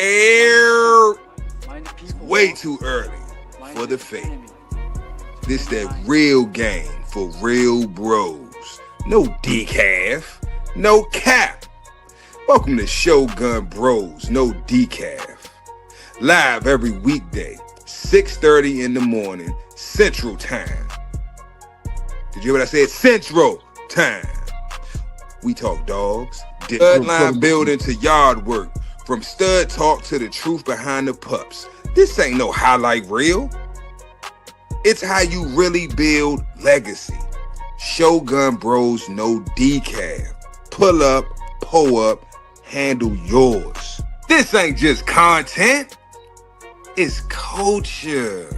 Air. It's way too early for the fake. This that real game for real bros. No decaf, no cap. Welcome to Shogun Bros, no decaf. Live every weekday, 6:30 in the morning, Central Time. Did you hear what I said? Central Time. We talk dogs, bloodline building to yard work, from stud talk to the truth behind the pups. This ain't no highlight reel. It's how you really build legacy. Shogun Bros, no decaf. Pull up, pull up, handle yours. This ain't just content. It's culture.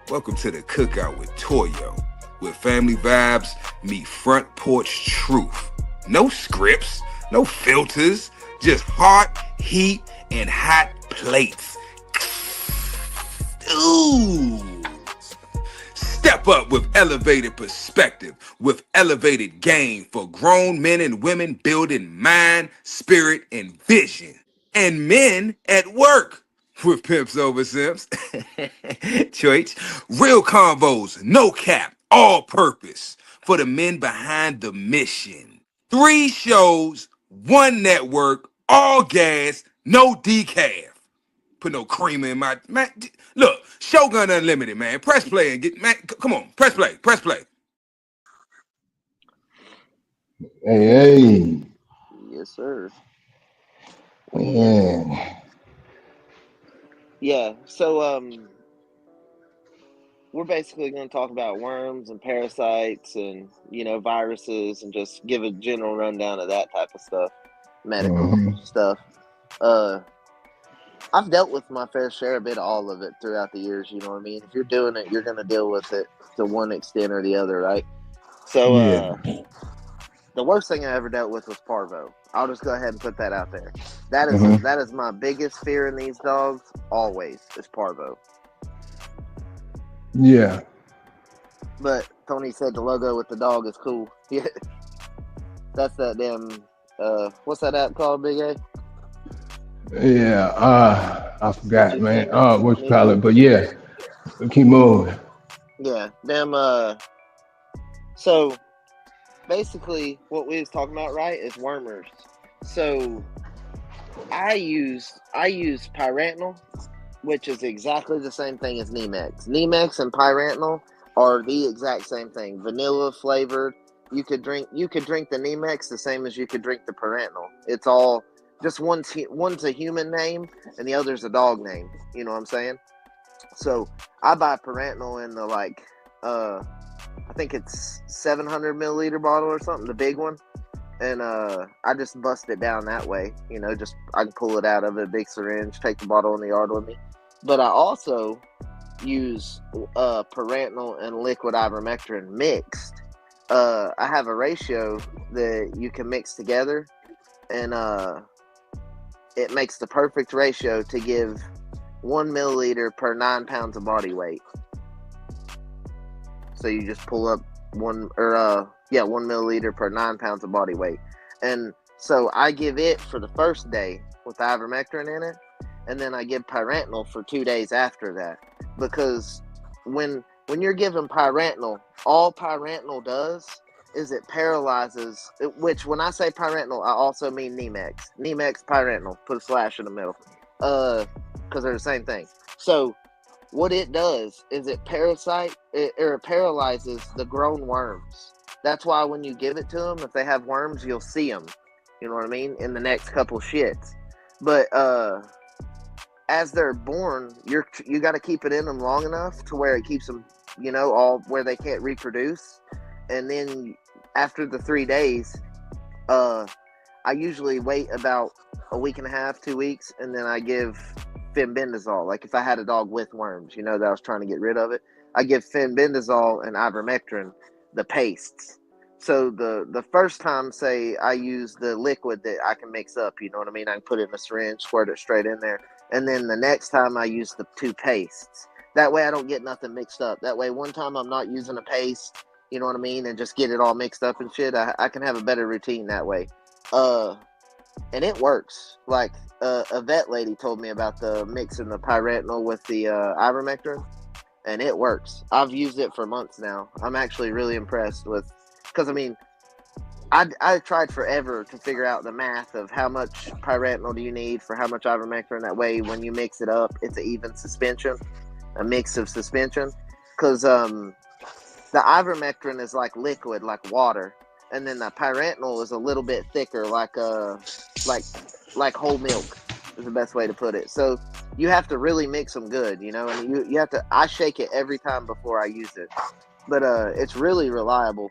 Welcome to the Cookout with Toyo, where family vibes meet front porch truth. No scripts, no filters, just heart, heat, and hot plates. Ooh. Step up with elevated perspective, with elevated game for grown men and women building mind, spirit, and vision. And men at work with pimps over simps. Choice. Real convos, no cap, all purpose for the men behind the mission. 3 shows, 1 network, all gas, no decaf. Put no creamer in my man. Look, Shogun Unlimited, man. Press play and get man. Come on, press play, press play. Hey, Yes, sir. man. Yeah. So we're basically going to talk about worms and parasites and viruses and just give a general rundown of that type of stuff, medical stuff. I've dealt with my fair share a bit of all of it throughout the years. You know what I mean? If you're doing it, you're going to deal with it to one extent or the other, right? So the worst thing I ever dealt with was parvo. I'll just go ahead and put that out there. That is my biggest fear in these dogs. Always is parvo. Yeah. But Tony said the logo with the dog is cool. Yeah, that's that damn. What's that app called, Big A? Yeah. I forgot, man. What you call it? But yeah, keep moving. Yeah, damn. So basically, what we was talking about, right, is wormers. So I use pyrantel, which is exactly the same thing as Nemex. Nemex and pyrantel are the exact same thing. Vanilla flavored. You could drink the Nemex the same as you could drink the pyrantel. It's all just one's a human name and the other's a dog name. You know what I'm saying? So I buy pyrantel in the I think it's 700 milliliter bottle or something, the big one. And I just bust it down that way. Just I can pull it out of a big syringe, take the bottle in the yard with me. But I also use pyrantel and liquid ivermectin mixed. I have a ratio that you can mix together, and it makes the perfect ratio to give 1 milliliter per 9 pounds of body weight. So you just pull up 1 milliliter per 9 pounds of body weight. And so I give it for the first day with ivermectin in it, and then I give pyrantel for 2 days after that. Because when you're giving pyrantel, all pyrantel does is it paralyzes, which when I say pyrantel, I also mean Nemex. Nemex, pyrantel, put a slash in the middle. Because they're the same thing. So what it does is it paralyzes the grown worms. That's why when you give it to them, if they have worms, you'll see them. You know what I mean? In the next couple shits. But as they're born, you got to keep it in them long enough to where it keeps them, all where they can't reproduce. And then after the 3 days, I usually wait about a week and a half, 2 weeks, and then I give fenbendazole. Like if I had a dog with worms, that I was trying to get rid of it, I give fenbendazole and ivermectin, the pastes. So the first time, say I use the liquid that I can mix up, you know what I mean? I can put it in a syringe, squirt it straight in there. And then the next time I use the 2 pastes. That way I don't get nothing mixed up. That way one time I'm not using a paste, you know what I mean? And just get it all mixed up and shit. I can have a better routine that way. and it works. Like a vet lady told me about the mixing the pyretinol with the ivermectin, and it works. I've used it for months now. I'm actually really impressed with, because I mean, I tried forever to figure out the math of how much pyretinol do you need for how much ivermectin. That way, when you mix it up, it's an even suspension, a mix of suspension. Because the ivermectin is like liquid, like water, and then the pyretinol is a little bit thicker, like like whole milk is the best way to put it. So you have to really mix them good, you know. And you have to. I shake it every time before I use it, but it's really reliable.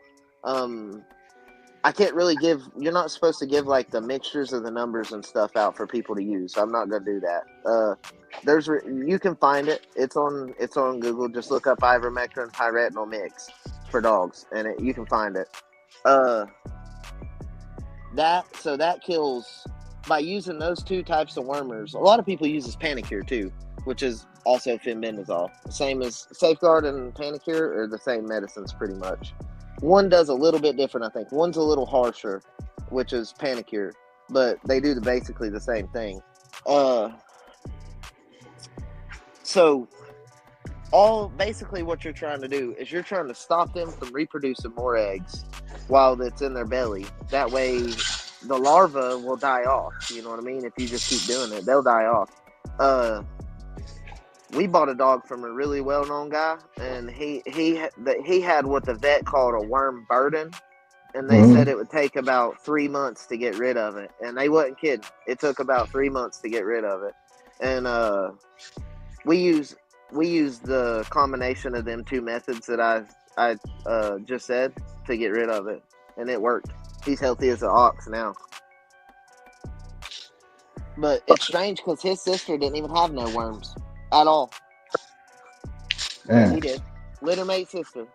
I can't really give. You're not supposed to give like the mixtures of the numbers and stuff out for people to use. So I'm not gonna do that. You can find it. It's on Google. Just look up ivermectin pyretinol mix for dogs, and you can find it. Uh, that kills by using those two types of wormers. A lot of people use Panicure too, which is also fenbendazole. Same as Safeguard and Panicure are the same medicines pretty much. One does a little bit different, I think. One's a little harsher, which is Panicure, but they do basically the same thing. So basically what you're trying to do is you're trying to stop them from reproducing more eggs while it's in their belly. That way the larva will die off. You know what I mean? If you just keep doing it, they'll die off. We bought a dog from a really well-known guy, and he had what the vet called a worm burden, and they said it would take about 3 months to get rid of it, and they wasn't kidding. It took about 3 months to get rid of it, and we use the combination of them two methods that I just said to get rid of it, and it worked. He's healthy as an ox now. But it's strange because his sister didn't even have no worms at all. Yeah. He did. Littermate sister.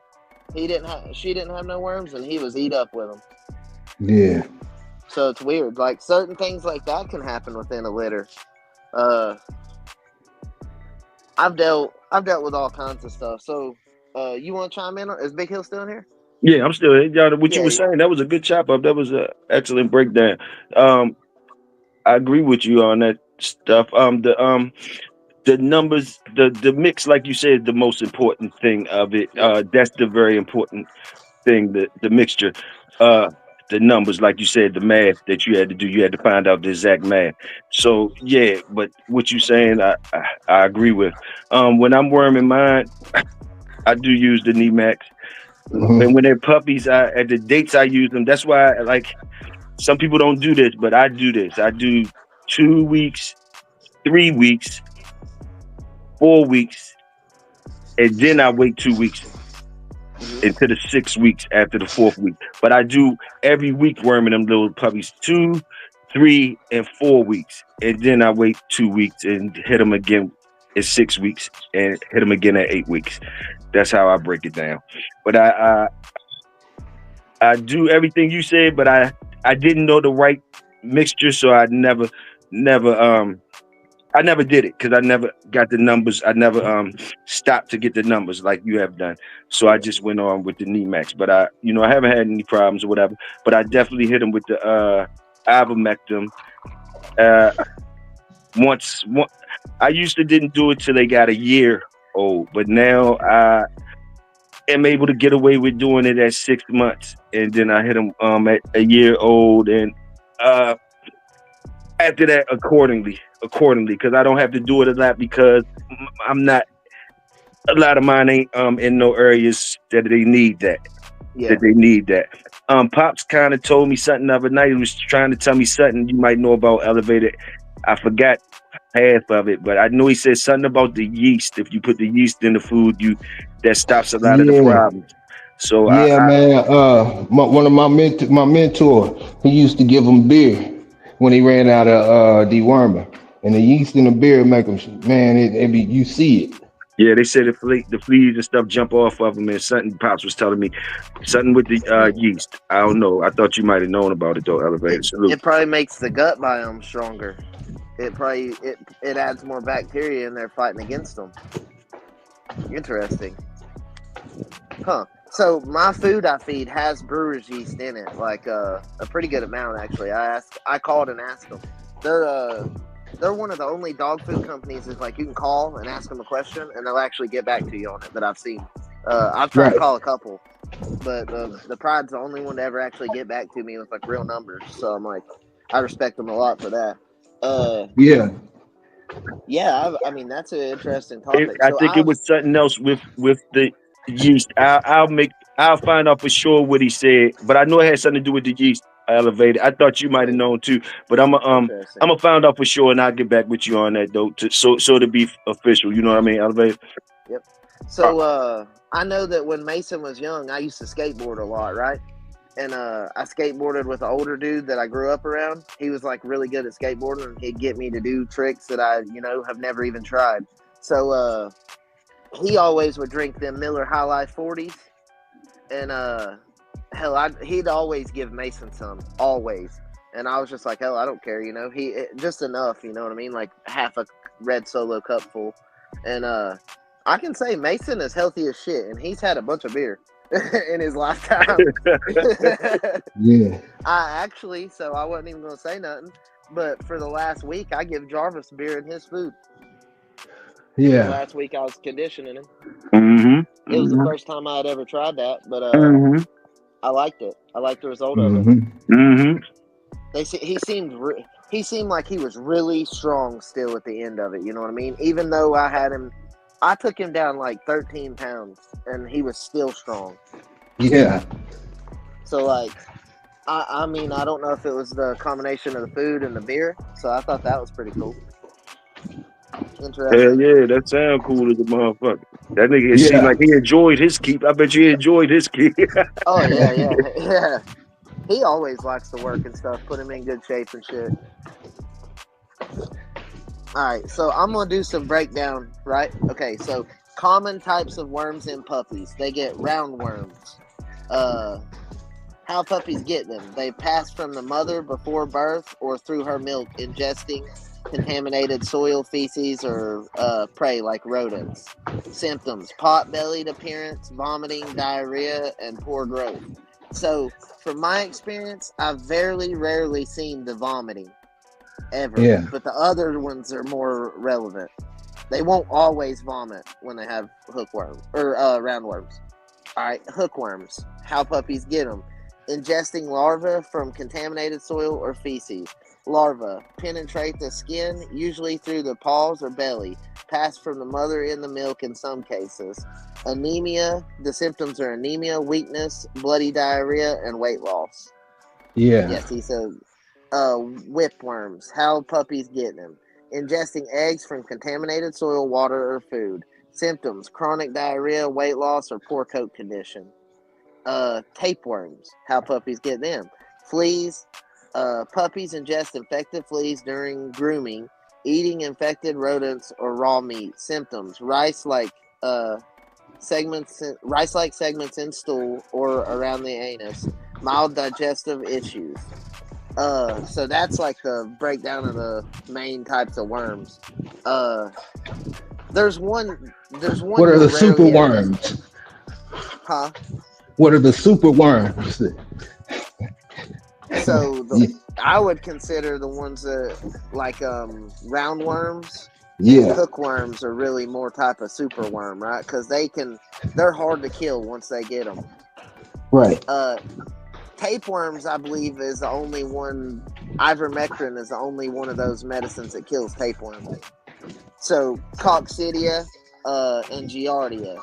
She didn't have no worms, and he was eat up with them. Yeah. So it's weird. Like certain things like that can happen within a litter. I've dealt with all kinds of stuff. So you want to chime in? Is Big Hill still in here? Yeah, I'm still here. What you were Yeah. saying, that was a good chop up. That was an excellent breakdown. I agree with you on that stuff. The numbers, the mix, like you said, the most important thing of it. That's the very important thing. The mixture, the numbers, like you said, the math that you had to do. You had to find out the exact math. So yeah, but what you saying, I agree with. When I'm worming mine, I do use the Nemax. And when they're puppies, at the dates I use them. That's why, like, some people don't do this, but I do this. I do 2 weeks, 3 weeks, 4 weeks, and then I wait 2 weeks into the 6 weeks after the 4th week. But I do every week worming them little puppies 2, 3, and 4 weeks, and then I wait 2 weeks and hit them again in 6 weeks and hit them again at 8 weeks. That's how I break it down. But I do everything you said, but I didn't know the right mixture, so I never did it because I never got the numbers. I never stopped to get the numbers like you have done. So I just went on with the Nemax. But I haven't had any problems or whatever. But I definitely hit them with the ivermectin. Once I used to didn't do it till they got a year old, but now I am able to get away with doing it at 6 months, and then I hit them at a year old, and after that accordingly, because I don't have to do it a lot because I'm not. A lot of mine ain't in no areas that they need that. Yeah. That they need that. Pops kind of told me something the other night. He was trying to tell me something you might know about elevated. I forgot half of it, but I know he said something about the yeast. If you put the yeast in the food, that stops a lot of the problems. So man. One of my mentor, he used to give them beer when he ran out of dewormer, and the yeast in the beer make them. Man, you see it. Yeah, they said the fleas and stuff jump off of them, and something Pops was telling me, something with the yeast. I don't know. I thought you might have known about it though. Elevated. Salute. It probably makes the gut biome stronger. It adds more bacteria in there fighting against them. Interesting. Huh. So my food I feed has brewer's yeast in it, like a pretty good amount actually. I called and asked them. They're one of the only dog food companies is like you can call and ask them a question and they'll actually get back to you on it that I've seen. I've tried to Right. call a couple, but the Pride's the only one to ever actually get back to me with like real numbers. So I'm like, I respect them a lot for that. Yeah. Yeah, I mean that's an interesting topic. I So think it was something else with the yeast. I'll find out for sure what he said, but I know it had something to do with the yeast elevated. I thought you might have known too, but interesting. I'm gonna find out for sure, and I'll get back with you on that though. So to be official, you know what I mean? Elevated. Yep. So I know that when Mason was young, I used to skateboard a lot, right? And I skateboarded with an older dude that I grew up around. He was like really good at skateboarding, and he'd get me to do tricks that I, have never even tried. So he always would drink them Miller High Life 40s, and hell, he'd always give Mason some, always. And I was just like, hell, I don't care, just enough, you know what I mean, like half a red Solo cup full, and I can say Mason is healthy as shit, and he's had a bunch of beer in his lifetime. Yeah. So I wasn't even gonna say nothing, but for the last week, I give Jarvis beer in his food. Yeah. Last week I was conditioning him. Mm-hmm. It was the first time I had ever tried that, but Mm-hmm. I liked it. I liked the result of it. Mm-hmm. Mm-hmm. He seemed like he was really strong still at the end of it. You know what I mean? Even though I took him down like 13 pounds, and he was still strong. Yeah. So like, I mean, I don't know if it was the combination of the food and the beer. So I thought that was pretty cool. Interesting. Hell yeah, that sound cool as a motherfucker. That nigga seemed Yeah. like he enjoyed his keep. I bet you he enjoyed his keep. Oh yeah. He always likes to work and stuff. Put him in good shape and shit. All right, so I'm gonna do some breakdown. Right? Okay, so common types of worms in puppies. They get roundworms. How puppies get them? They pass from the mother before birth or through her milk, ingesting contaminated soil, feces, or prey like rodents. Symptoms: pot-bellied appearance, vomiting, diarrhea, and poor growth. So, from my experience, I've very rarely seen the vomiting ever, Yeah. but the other ones are more relevant. They won't always vomit when they have hookworms or roundworms. All right, hookworms. How puppies get them? Ingesting larvae from contaminated soil or feces. Larvae penetrate the skin, usually through the paws or belly, pass from the mother in the milk in some cases. Anemia. The symptoms are anemia, weakness, bloody diarrhea, and weight loss. Yeah. Yes, he said whipworms. How puppies get them? Ingesting eggs from contaminated soil, water, or food. Symptoms: chronic diarrhea, weight loss, or poor coat condition. Tapeworms. How puppies get them? Fleas. Puppies ingest infected fleas during grooming, eating infected rodents, or raw meat. Symptoms: rice-like segments in stool or around the anus. Mild digestive issues. So that's like the breakdown of the main types of worms. There's one. What are you'll the super rarely ever, worms? huh? What are the super worms? So Yeah. I would consider the ones that like roundworms and Yeah. hookworms are really more type of super worm, right? Because they're hard to kill once they get them. Right. Tapeworms, I believe, is the only one. Ivermectin is the only one of those medicines that kills tapeworms. So coccidia and giardia.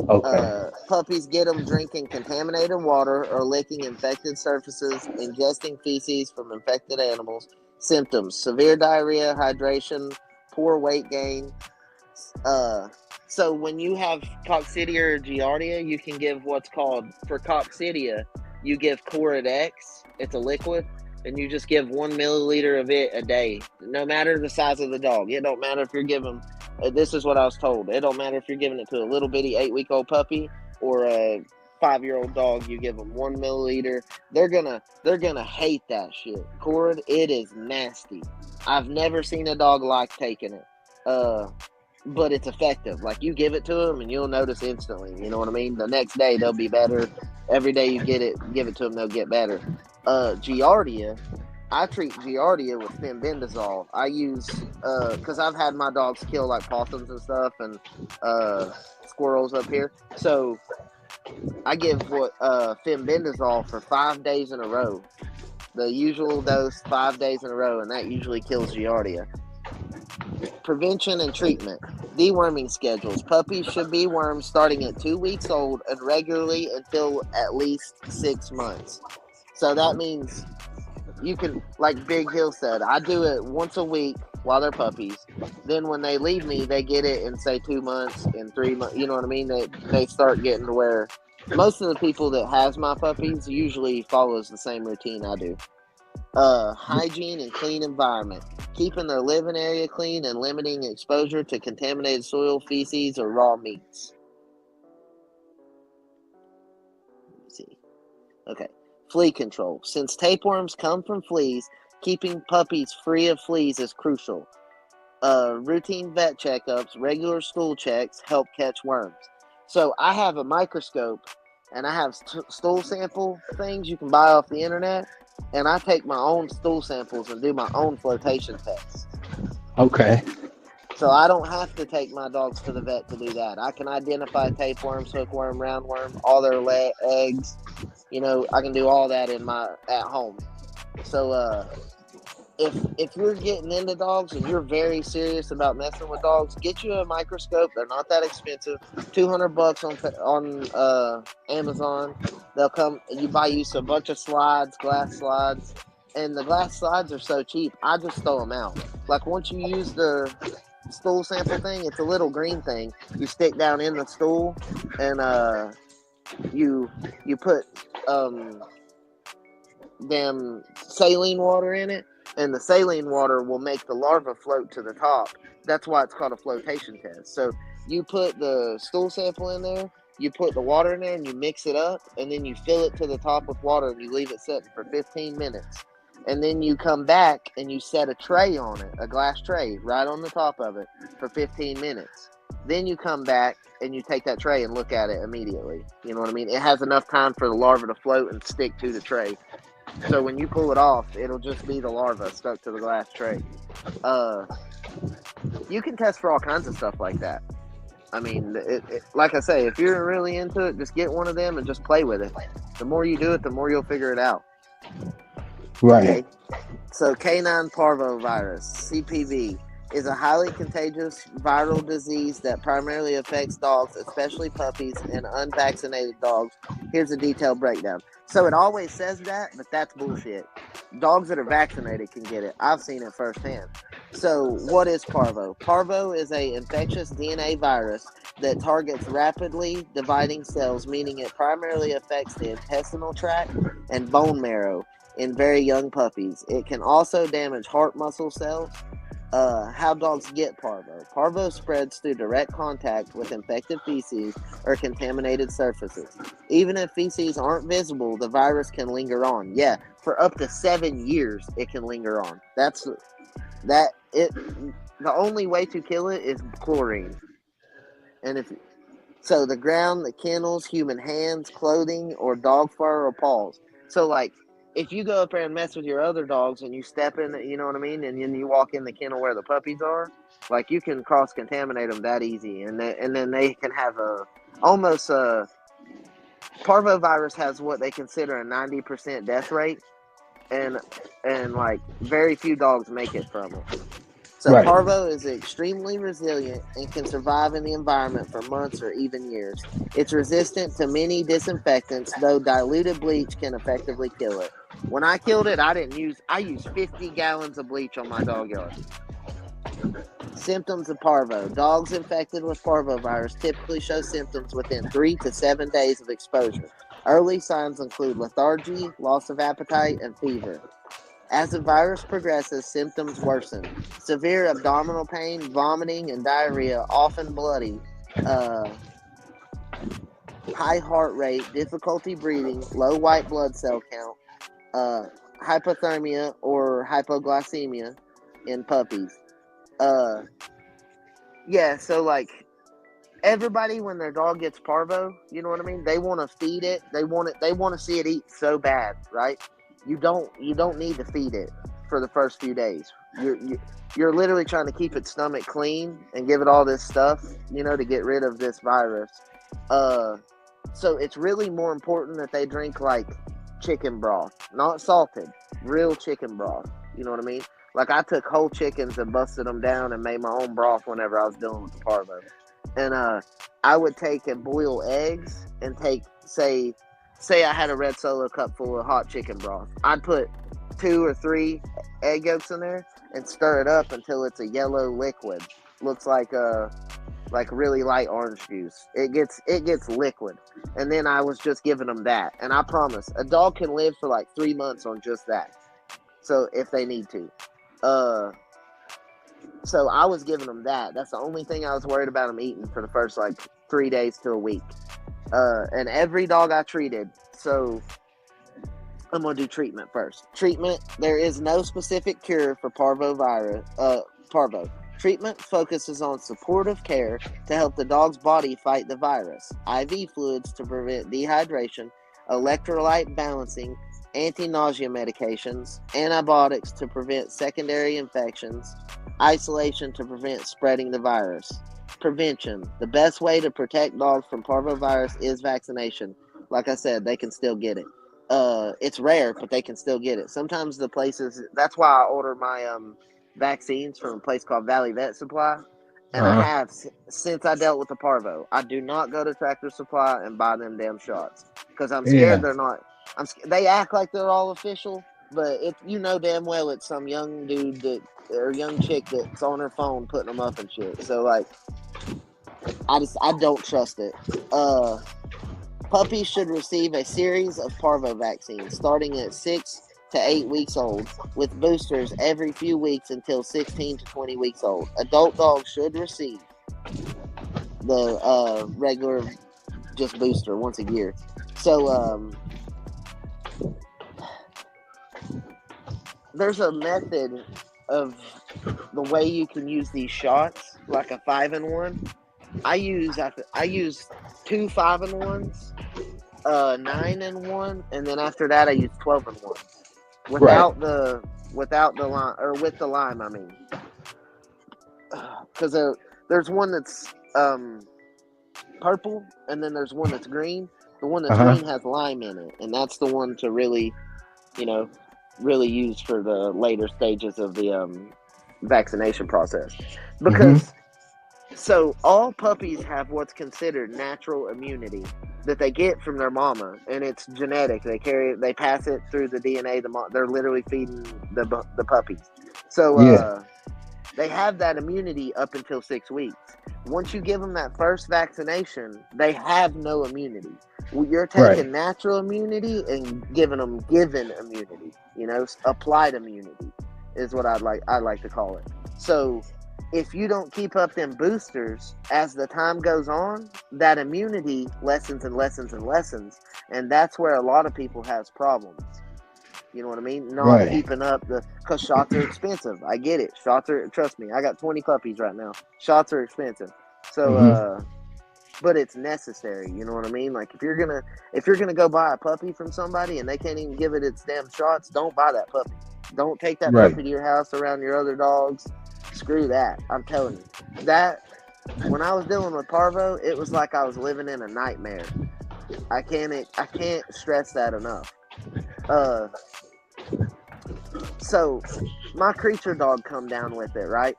Okay. Puppies get them drinking contaminated water or licking infected surfaces, ingesting feces from infected animals. Symptoms: severe diarrhea, hydration, poor weight gain. So when you have coccidia or giardia, you can give what's called, for coccidia, you give Corid X. It's a liquid, and you just give 1 milliliter of it a day, no matter the size of the dog. It don't matter if you're giving. This is what I was told. It don't matter if you're giving it to a little bitty 8-week-old puppy or a 5-year-old dog. You give them 1 milliliter. They're gonna hate that shit. Corid, it is nasty. I've never seen a dog like taking it. but it's effective. Like, you give it to them and you'll notice instantly. You know what I mean? The next day they'll be better. Every day you give it to them, they'll get better. Giardia, I treat Giardia with fenbendazole. I use because I've had my dogs kill like possums and stuff and squirrels up here. So I give fenbendazole for 5 days in a row. The usual dose, 5 days in a row, and that usually kills Giardia. Prevention and treatment. Deworming schedules. Puppies should be wormed starting at 2 weeks old and regularly until at least 6 months. So that means you can, like Big Hill said, I do it once a week while they're puppies. Then when they leave me, they get it in, say, 2 months, in 3 months. You know what I mean? They start getting to where most of the people that has my puppies usually follows the same routine I do. Hygiene and clean environment. Keeping their living area clean and limiting exposure to contaminated soil, feces, or raw meats. Let's see. Okay. Flea control. Since tapeworms come from fleas, keeping puppies free of fleas is crucial. Routine vet checkups, regular stool checks help catch worms. So I have a microscope and I have stool sample things you can buy off the internet, and I take my own stool samples and do my own flotation tests. Okay. So I don't have to take my dogs to the vet to do that. I can identify tapeworms, hookworm, roundworm, all their eggs. You know, I can do all that at home. So if you're getting into dogs and you're very serious about messing with dogs, get you a microscope. They're not that expensive. $200 on Amazon. They'll come. You buy a bunch of slides, glass slides, and the glass slides are so cheap. I just throw them out. Like, once you use the stool sample thing, it's a little green thing you stick down in the stool, and you put damn saline water in it, and the saline water will make the larva float to the top. That's why it's called a flotation test. So you put the stool sample in there, you put the water in there, and you mix it up, and then you fill it to the top with water, and you leave it sitting for 15 minutes. And then you come back and you set a tray on it, a glass tray, right on the top of it for 15 minutes. Then you come back and you take that tray and look at it immediately. You know what I mean? It has enough time for the larva to float and stick to the tray. So when you pull it off, it'll just be the larva stuck to the glass tray. You can test for all kinds of stuff like that. I mean, like I say, if you're really into it, just get one of them and just play with it. The more you do it, the more you'll figure it out. Right. Okay. So canine parvovirus, CPV, is a highly contagious viral disease that primarily affects dogs, especially puppies and unvaccinated dogs. Here's a detailed breakdown. So it always says that, but that's bullshit. Dogs that are vaccinated can get it. I've seen it firsthand. So what is parvo? Parvo is an infectious DNA virus that targets rapidly dividing cells, meaning it primarily affects the intestinal tract and bone marrow in very young puppies. It can also damage heart muscle cells. How dogs get parvo. Parvo spreads through direct contact with infected feces or contaminated surfaces. Even if feces aren't visible, the virus can linger on. Yeah, for up to 7 years it can linger on. The only way to kill it is chlorine. And so the ground, the kennels, human hands, clothing, or dog fur or paws. So, like, if you go up there and mess with your other dogs and you step in, you know what I mean, and then you walk in the kennel where the puppies are, like, you can cross-contaminate them that easy, and then they can have parvovirus has what they consider a 90% death rate, and like, very few dogs make it from it. So Right. parvo is extremely resilient and can survive in the environment for months or even years. It's resistant to many disinfectants, though diluted bleach can effectively kill it. When I killed it, I used 50 gallons of bleach on my dog yard. Symptoms of parvo. Dogs infected with parvovirus typically show symptoms within 3 to 7 days of exposure. Early signs include lethargy, loss of appetite, and fever. As the virus progresses, symptoms worsen. Severe abdominal pain, vomiting, and diarrhea, often bloody. High heart rate, difficulty breathing, low white blood cell count, hypothermia or hypoglycemia in puppies. Yeah, so like everybody when their dog gets parvo, you know what I mean? They want to feed it. They want to see it eat so bad, right? You don't need to feed it for the first few days. You're literally trying to keep its stomach clean and give it all this stuff, to get rid of this virus. Uh so it's really more important that they drink like chicken broth, not salted, real chicken broth. You know what I mean? Like I took whole chickens and busted them down and made my own broth whenever I was dealing with the parvo. And I would take and boil eggs and take say I had a red Solo cup full of hot chicken broth. I'd put 2 or 3 egg yolks in there and stir it up until it's a yellow liquid. Looks like really light orange juice. It gets liquid, and then I was just giving them that. And I promise, a dog can live for like 3 months on just that. So if they need to, uh, so I was giving them that. That's the only thing I was worried about them eating for the first like 3 days to a week. And every dog I treated. So I'm gonna do treatment first. Treatment. There is no specific cure for parvovirus. Parvo. Treatment focuses on supportive care to help the dog's body fight the virus. IV fluids to prevent dehydration, electrolyte balancing, anti-nausea medications, antibiotics to prevent secondary infections, isolation to prevent spreading the virus. Prevention. The best way to protect dogs from parvovirus is vaccination. Like I said, they can still get it. It's rare, but they can still get it. Sometimes the places, that's why I order my vaccines from a place called Valley Vet Supply, and I Uh-huh. have since I dealt with the parvo. I do not go to Tractor Supply and buy them damn shots because I'm scared Yeah. they're not. They act like they're all official, but damn well it's some young dude that or young chick that's on her phone putting them up and shit. So like, I don't trust it. Puppies should receive a series of parvo vaccines starting at 6 to 8 weeks old, with boosters every few weeks until 16 to 20 weeks old. Adult dogs should receive the regular just booster once a year. So there's a method of the way you can use these shots, like a 5-in-1. I use 2 5-in-1s, 9-in-1, and then after that I use 12-in-1 Right. without the lime, or with the lime. I mean, because there's one that's purple, and then there's one that's green. The one that's Uh-huh. green has lime in it, and that's the one to really, you know, really use for the later stages of the vaccination process. Mm-hmm. Because so all puppies have what's considered natural immunity that they get from their mama, and it's genetic. They pass it through the DNA. They're literally feeding the puppies. So Yeah. they have that immunity up until 6 weeks. Once you give them that first vaccination, they have no immunity. You're Right. taking natural immunity and giving them given immunity. Applied immunity is what I'd like to call it. So if you don't keep up them boosters as the time goes on, that immunity lessens and lessens and lessens, and that's where a lot of people has problems. You know what I mean? Not Right. keeping up because shots are expensive. I get it. Trust me, I got 20 puppies right now. Shots are expensive. So, Mm-hmm. but it's necessary. You know what I mean? Like if you're gonna go buy a puppy from somebody and they can't even give it its damn shots, don't buy that puppy. Don't take that Right. puppy to your house around your other dogs. Screw that. I'm telling you. That when I was dealing with parvo, it was like I was living in a nightmare. I can't stress that enough. Uh so my creature dog come down with it, right?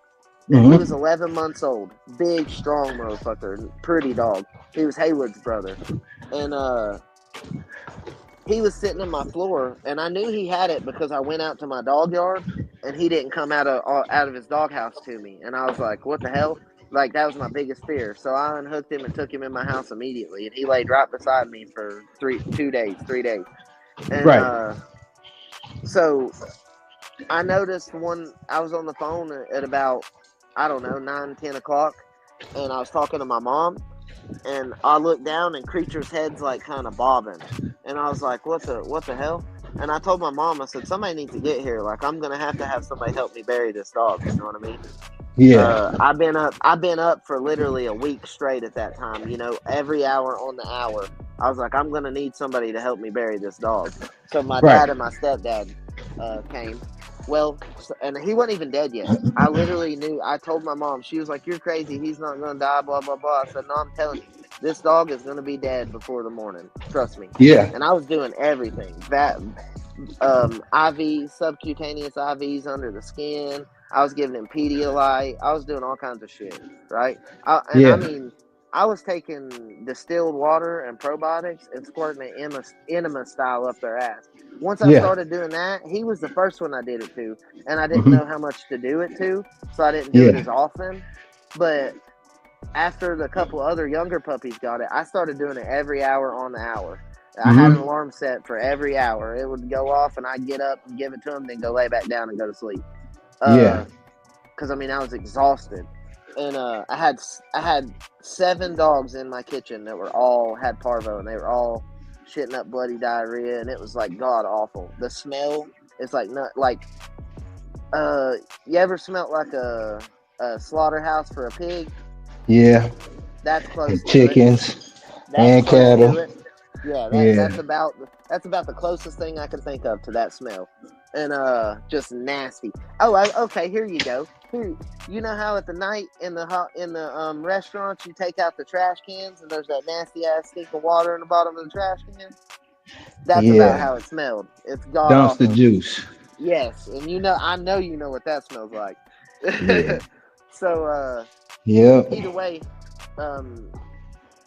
And he was Mm-hmm. 11 months old. Big, strong motherfucker. Pretty dog. He was Haywood's brother. And he was sitting on my floor, and I knew he had it because I went out to my dog yard, and he didn't come out of his doghouse to me. And I was like, what the hell? Like, that was my biggest fear. So I unhooked him and took him in my house immediately, and he laid right beside me for 3 days. And Right. so I noticed I was on the phone at about, I don't know, 9, 10 o'clock, and I was talking to my mom, and I looked down, and Creature's head's like kind of bobbing, and I was like, what the hell? And I told my mom, I said, somebody needs to get here. Like, I'm gonna have to have somebody help me bury this dog. You know what I mean? Yeah. I've been up for literally a week straight at that time. You know, every hour on the hour. I was like, I'm gonna need somebody to help me bury this dog. So my Right. dad and my stepdad came. Well, and he wasn't even dead yet. I literally knew. I told my mom. She was like, "You're crazy. He's not gonna die." Blah blah blah. I said, "No, I'm telling you, this dog is gonna be dead before the morning. Trust me." Yeah. And I was doing everything. That IV, subcutaneous IVs under the skin. I was giving him Pedialyte. I was doing all kinds of shit, right? I Yeah. mean, I was taking distilled water and probiotics and squirting it enema style up their ass. Once I Yeah. started doing that, he was the first one I did it to, and I didn't Hmm. know how much to do it to, so I didn't do it Yeah. as often. But after the couple other younger puppies got it, I started doing it every hour on the hour. I had an Hmm. alarm set for every hour. It would go off, and I'd get up and give it to him, then go lay back down and go to sleep. Yeah. Because I mean, I was exhausted, and I had 7 dogs in my kitchen that were all had parvo, and they were all shitting up bloody diarrhea, and it was like god awful. The smell is like not like you ever smelt like a slaughterhouse for a pig? Yeah. That's close And to it. chickens That's and close to cattle. it. Yeah, Yeah. that's about the closest thing I can think of to that smell, and just nasty. Oh, okay. Here you go. Here, you know how at the night in the restaurants you take out the trash cans and there's that nasty ass stink of water in the bottom of the trash can. That's about Yeah. how it smelled. It's god Dumpster awful. juice. Yes, and I know you know what that smells like. Yeah. So Yep. either way, um,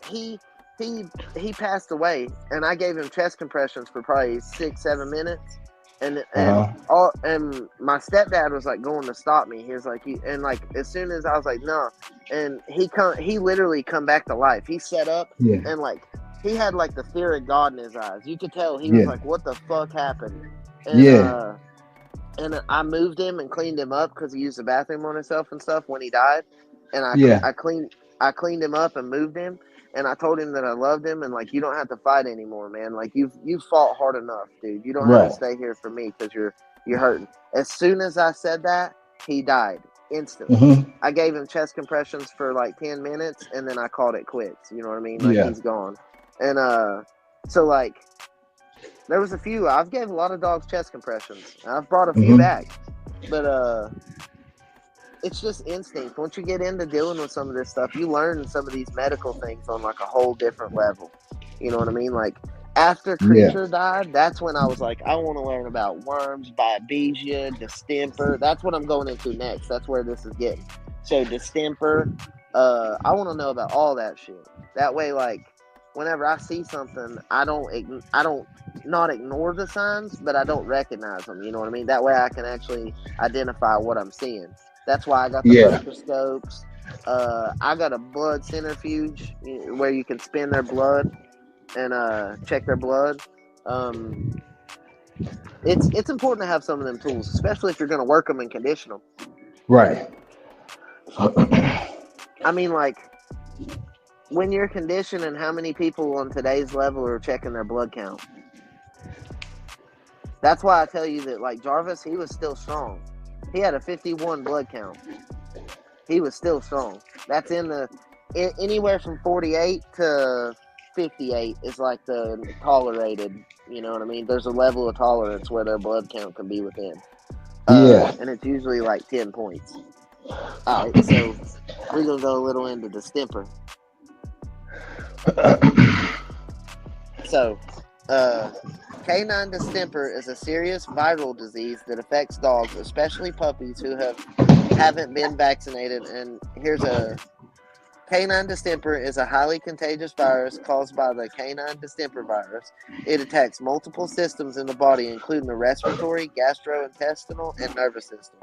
he he passed away, and I gave him chest compressions for probably 6-7 minutes, Uh-huh. and my stepdad was like going to stop me. He was like, and like as soon as I was like no, and he literally come back to life. He set up Yeah. and like he had like the fear of God in his eyes. You could tell he was Yeah. like, what the fuck happened? And Yeah. I moved him and cleaned him up because he used the bathroom on himself and stuff when he died. And Yeah. I cleaned him up and moved him. And I told him that I loved him and like you don't have to fight anymore, man. Like you've fought hard enough, dude. You don't have to Right. stay here for me because you're hurting. As soon as I said that, he died instantly. Hmm. I gave him chest compressions for like 10 minutes and then I called it quits. You know what I mean? Like Yeah. he's gone. And so like there was a few. I've gave a lot of dogs chest compressions. I've brought a few Hmm. back, but it's just instinct. Once you get into dealing with some of this stuff, you learn some of these medical things on like a whole different level. You know what I mean? Like after Yeah. Creature died, that's when I was like, I want to learn about worms, biabesia, distemper. That's what I'm going into next. That's where this is getting. So distemper, I want to know about all that shit. That way, like whenever I see something, I don't not ignore the signs, but I don't recognize them. You know what I mean? That way, I can actually identify what I'm seeing. That's why I got the Yeah. microscopes. I got a blood centrifuge where you can spin their blood and check their blood. Um, it's important to have some of them tools, especially if you're going to work them and condition them. Right. I mean, like when you're conditioning, how many people on today's level are checking their blood count? That's why I tell you that, like Jarvis, he was still strong. He had a 51 blood count. He was still strong. That's anywhere from 48 to 58 is like the tolerated. You know what I mean? There's a level of tolerance where their blood count can be within. Yeah. And it's usually like 10 points. All right, so we're gonna go a little into distemper. So, canine distemper is a serious viral disease that affects dogs, especially puppies who haven't been vaccinated. And canine distemper is a highly contagious virus caused by the canine distemper virus. It attacks multiple systems in the body, including the respiratory, gastrointestinal, and nervous system.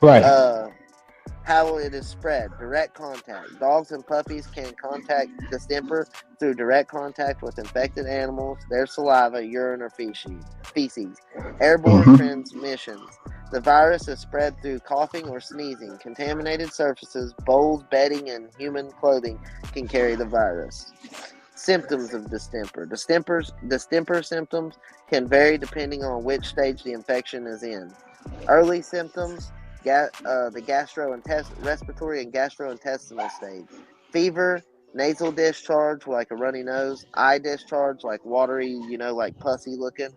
Right. How it is spread: direct contact. Dogs and puppies can contact distemper through direct contact with infected animals, their saliva, urine, or feces. Airborne Hmm. transmissions. The virus is spread through coughing or sneezing. Contaminated surfaces, bowls, bedding, and human clothing can carry the virus. Symptoms of distemper. Distemper symptoms can vary depending on which stage the infection is in. Early symptoms: the respiratory and gastrointestinal stage. Fever, nasal discharge like a runny nose, eye discharge like watery, like pussy looking,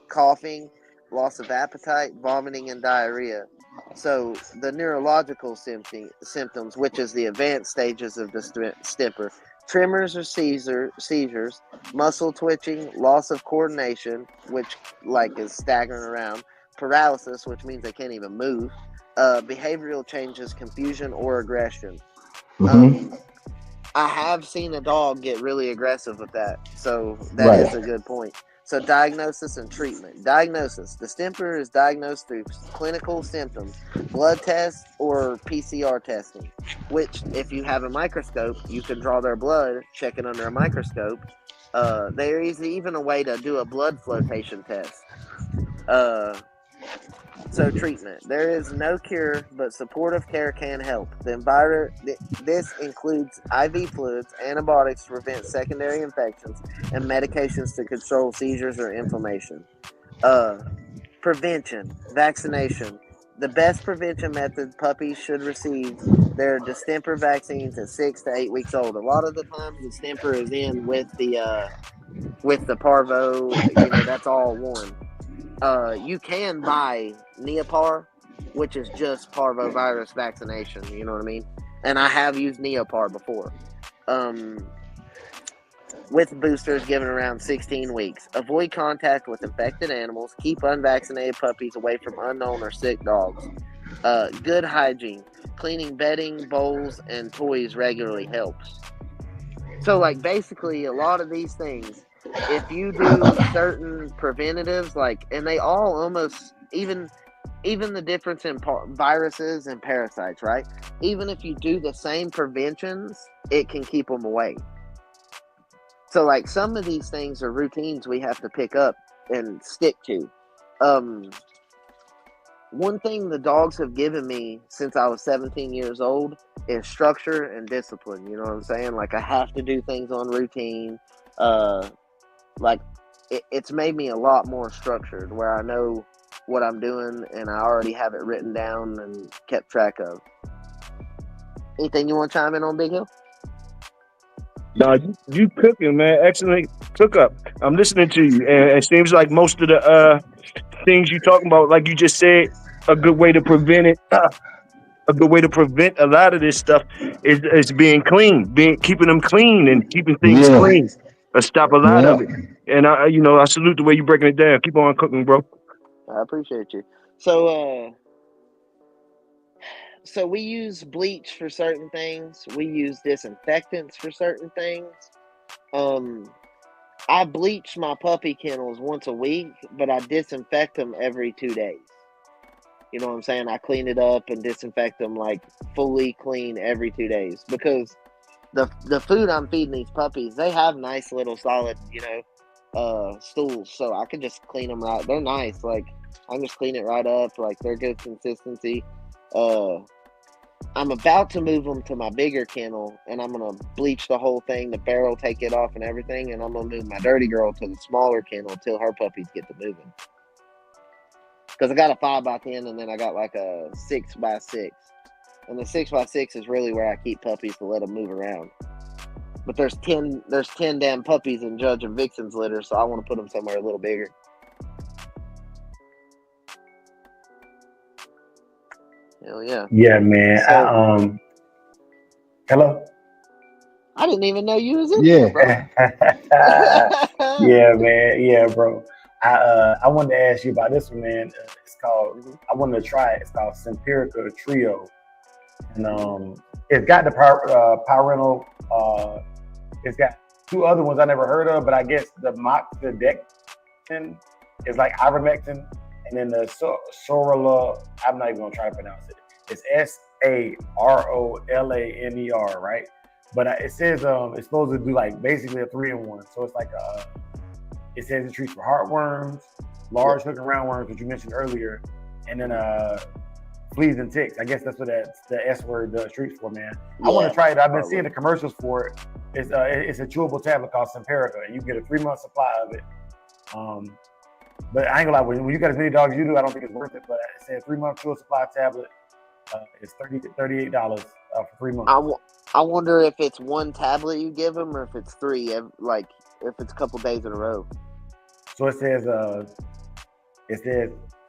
coughing, loss of appetite, vomiting, and diarrhea. So the neurological symptoms, which is the advanced stages of the stipper, tremors or seizures, muscle twitching, loss of coordination, which like is staggering around, paralysis, which means they can't even move, behavioral changes, confusion, or aggression. Mm-hmm. Um, I have seen a dog get really aggressive with that, so that is Right. a good point. So, diagnosis and treatment. Diagnosis: the stimper is diagnosed through clinical symptoms, blood tests, or PCR testing. Which, if you have a microscope, you can draw their blood, check it under a microscope. There is even a way to do a blood flotation test. Uh, so treatment. There is no cure, but supportive care can help. This includes IV fluids, antibiotics to prevent secondary infections, and medications to control seizures or inflammation. Uh, Prevention, vaccination. The best prevention method puppies should receive their distemper vaccines at 6 to 8 weeks old. A lot of the times, the distemper is in with the parvo. That's all one. You can buy Neopar, which is just parvovirus vaccination. You know what I mean? And I have used Neopar before. With boosters given around 16 weeks. Avoid contact with infected animals. Keep unvaccinated puppies away from unknown or sick dogs. Good hygiene. Cleaning bedding, bowls, and toys regularly helps. So, like, basically, a lot of these things, if you do certain preventatives, and they all almost, even the difference in viruses and parasites, right? Even if you do the same preventions, it can keep them away. So, like, some of these things are routines we have to pick up and stick to. One thing the dogs have given me since I was 17 years old is structure and discipline. You know what I'm saying? Like, I have to do things on routine. Like, it's made me a lot more structured where I know what I'm doing and I already have it written down and kept track of. Anything you want to chime in on, Big Hill? No, you cooking, man. Excellent cook up. I'm listening to you, and it seems like most of the things you talking about, like you just said, a good way to prevent it. A good way to prevent a lot of this stuff is being clean, keeping them clean and keeping things Yeah. clean. Stop a lot Yeah. of it. And I salute the way you breaking it down. Keep on cooking, bro. I appreciate you. So we use bleach for certain things. We use disinfectants for certain things. I bleach my puppy kennels once a week, but I disinfect them every 2 days. You know what I'm saying? I clean it up and disinfect them like fully clean every 2 days because the food I'm feeding these puppies, they have nice little solid, stools, so I can just clean them right. They're nice. Like, I just clean it right up. Like, they're good consistency. I'm about to move them to my bigger kennel, and I'm gonna bleach the whole thing, the barrel, take it off, and everything. And I'm gonna move my dirty girl to the smaller kennel until her puppies get to moving. Because I got a 5x10, and then I got like a 6x6, and the 6x6 is really where I keep puppies to let them move around. But there's 10 damn puppies in Judge and Vixen's litter, so I want to put them somewhere a little bigger. Hell yeah. Yeah, man. So, Hello. I didn't even know you was in Yeah. here, bro. Yeah, man. Yeah, bro. I wanted to ask you about this one, man. It's called. I wanted to try it. It's called Simpirica Trio, and it's got the parental. It's got two other ones I never heard of, but I guess the moxidectin is like ivermectin, and then the Sorola. I'm not even gonna try to pronounce it. It's SAROLANER, right? But it says it's supposed to do like basically a 3-in-1. So it's like it says it treats for heartworms, large hook and roundworms, which you mentioned earlier, and then fleas and ticks. I guess that's what the S word treats for, man. I want to try it. I've been seeing the commercials for it. It's a chewable tablet called Simpirica, and you get a 3-month supply of it. But I ain't gonna lie, when you got as many dogs as you do, I don't think it's worth it. But it said 3-month True Supply tablet is $38 for 3 months. I wonder if it's one tablet you give them, or if it's three, like if it's a couple days in a row. So it says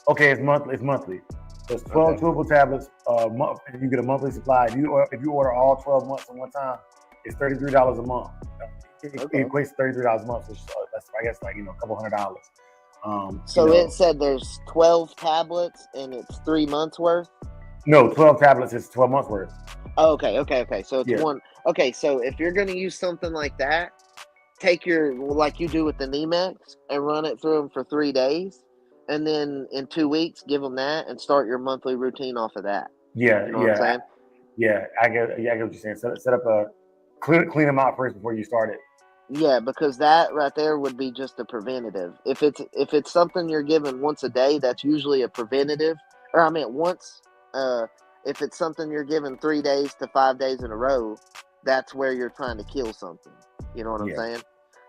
okay, it's monthly. It's monthly. So it's 12 chewable tablets a month, and you get a monthly supply. If you order all 12 months at one time, it's $33 a month. It equates to $33 a month, which that's I guess like a couple $100. So it said there's 12 tablets and it's 3 months worth. No, 12 tablets is 12 months worth. Oh, okay. So it's one. Okay, so if you're going to use something like that, take like you do with the Nemex and run it through them for 3 days. And then in 2 weeks, give them that and start your monthly routine off of that. Yeah, you know what I'm saying? I get what you're saying. Set up a clean them out first before you start it. Yeah, because that right there would be just a preventative. If it's something you're giving once a day, that's usually a preventative. Or I mean once. If it's something you're giving 3 days to 5 days in a row, that's where you're trying to kill something. You know what I'm saying?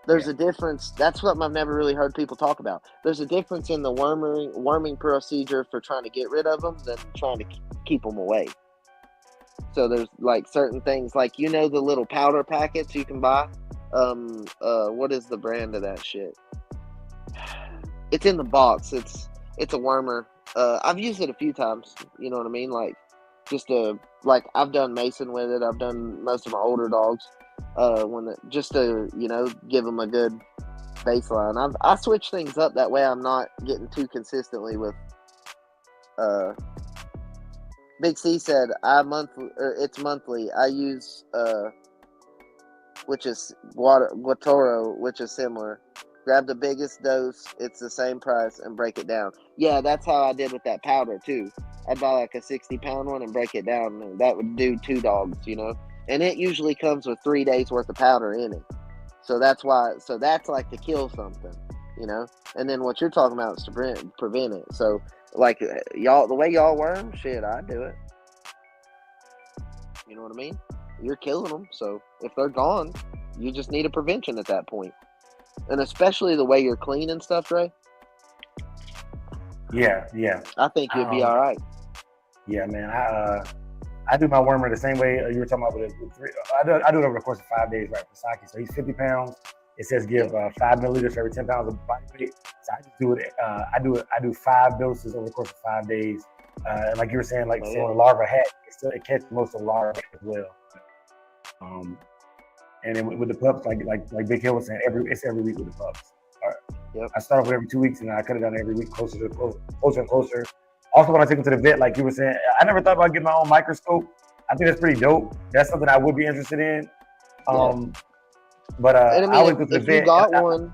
There's a difference. That's something I've never really heard people talk about. There's a difference in the worming procedure for trying to get rid of them than trying to keep them away. So there's like certain things, like the little powder packets you can buy. What is the brand of that shit? It's in the box. It's a wormer. I've used it a few times. You know what I mean? Like I've done Mason with it. I've done most of my older dogs. Just to give them a good baseline. I switch things up that way. I'm not getting too consistently with. Big C said it's monthly. I use which is Guatoro, which is similar. Grab the biggest dose. It's the same price and break it down. Yeah, that's how I did with that powder too. I'd buy like a 60-pound one and break it down. And that would do 2 dogs, And it usually comes with 3 days worth of powder in it. So that's why. So that's like to kill something, And then what you're talking about is to prevent it. So like y'all, the way y'all worm, shit, I do it. You know what I mean? You're killing them. So if they're gone, you just need a prevention at that point. And especially the way you're clean and stuff, Dre. Yeah. I think you'd be all right. Yeah, man. I do my wormer the same way you were talking about with 3. I do it over the course of 5 days, right? For Saki. So he's 50 pounds. It says give 5 milliliters for every 10 pounds of body weight. So I just do it. I do 5 doses over the course of 5 days. Like you were saying, like so when a larva hatch, it catches most of the larvae as well. And then with the pups, like Big Hill was saying, it's every week with the pups. Yep. I start off with every 2 weeks, and I cut it down every week, closer and closer. Also, when I take them to the vet, like you were saying, I never thought about getting my own microscope. I think that's pretty dope. That's something I would be interested in. But and I always go to the vet. If you got one,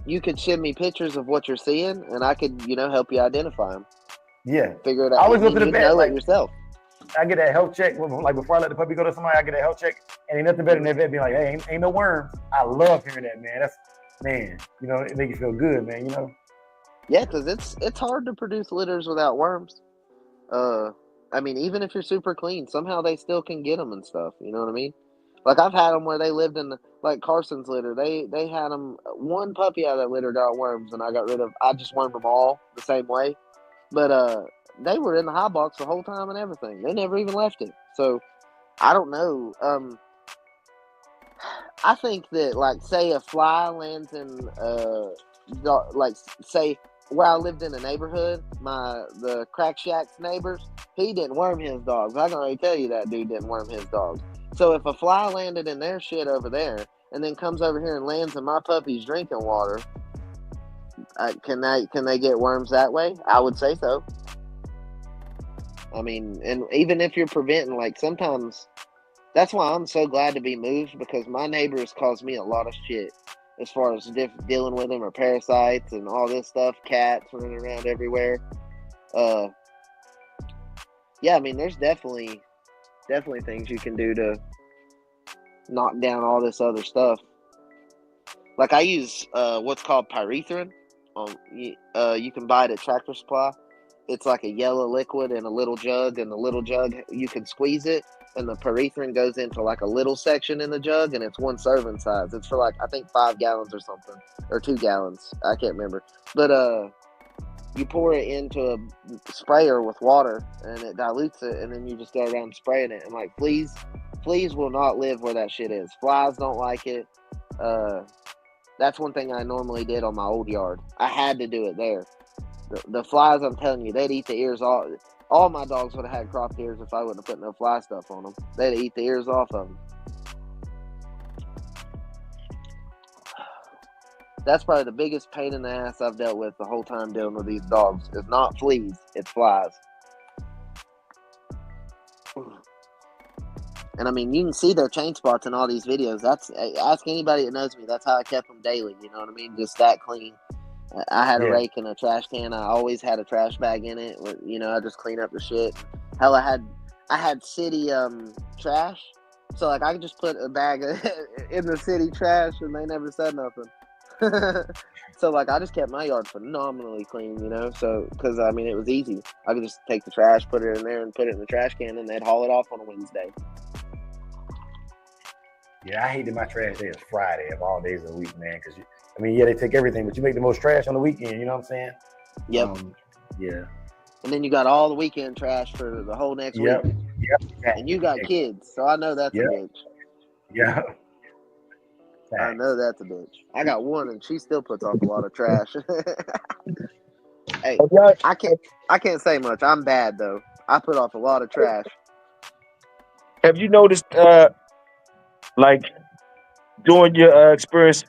you could send me pictures of what you're seeing, and I could, help you identify them. Yeah, figure it out. I always go to the vet. Know it yourself. I get that health check, like before I let the puppy go to somebody, I get a health check, and ain't nothing better than that vet being like, "Hey, ain't no worms." I love hearing that, man. It make you feel good, man. Yeah, because it's hard to produce litters without worms. I mean, even if you're super clean, somehow they still can get them and stuff. You know what I mean? Like I've had them where they lived in like Carson's litter. They had them. One puppy out of that litter got worms, and I just wormed them all the same way. But they were in the high box the whole time and everything. They never even left it. So I don't know. I think that like say a fly lands in like say where I lived in a neighborhood, the Crack Shack's neighbors, he didn't worm his dogs. I can already tell you that dude didn't worm his dogs. So if a fly landed in their shit over there and then comes over here and lands in my puppy's drinking water, can they get worms that way? I would say so. I mean, and even if you're preventing, like sometimes, that's why I'm so glad to be moved, because my neighbors caused me a lot of shit as far as dealing with them or parasites and all this stuff, cats running around everywhere. Yeah, I mean, there's definitely things you can do to knock down all this other stuff. Like I use what's called pyrethrin. You can buy it at Tractor Supply. it's like a yellow liquid in a little jug, and the little jug you can squeeze it, and the perethrin goes into like a little section in the jug, and it's one serving size. It's for like I think 5 gallons or something, or 2 gallons. I can't remember, but you pour it into a sprayer with water, and it dilutes it, and then you just go around spraying it. And like fleas will not live where that shit is. Flies don't like it. That's one thing I normally did on my old yard. I had to do it there. The flies, I'm telling you, they'd eat the ears off. All my dogs would have had cropped ears if I wouldn't have put no fly stuff on them. They'd eat the ears off of them. That's probably the biggest pain in the ass I've dealt with the whole time dealing with these dogs. It's not fleas, it's flies. And I mean, you can see their chain spots in all these videos. That's, ask anybody that knows me. That's how I kept them daily. You know what I mean? Just that clean. I had a rake and a trash can. I always had a trash bag in it. You know, I just clean up the shit. Hell, I had city trash. So like I could just put a bag in the city trash, and they never said nothing. So like I just kept my yard phenomenally clean, you know. So because I mean it was easy. I could just take the trash, put it in there, and put it in the trash can, and they'd haul it off on a Wednesday. Yeah, I hated my trash day is Friday of all days of the week, man. Because I mean, yeah, they take everything, but you make the most trash on the weekend. You know what I'm saying? Yep. Yeah. And then you got all the weekend trash for the whole next week. Yep. And you got kids, so I know that's a bitch. Yeah. I know that's a bitch. I got one, and she still puts off a lot of trash. Hey, I can't say much. I'm bad though. I put off a lot of trash. Have you noticed, like, during your experience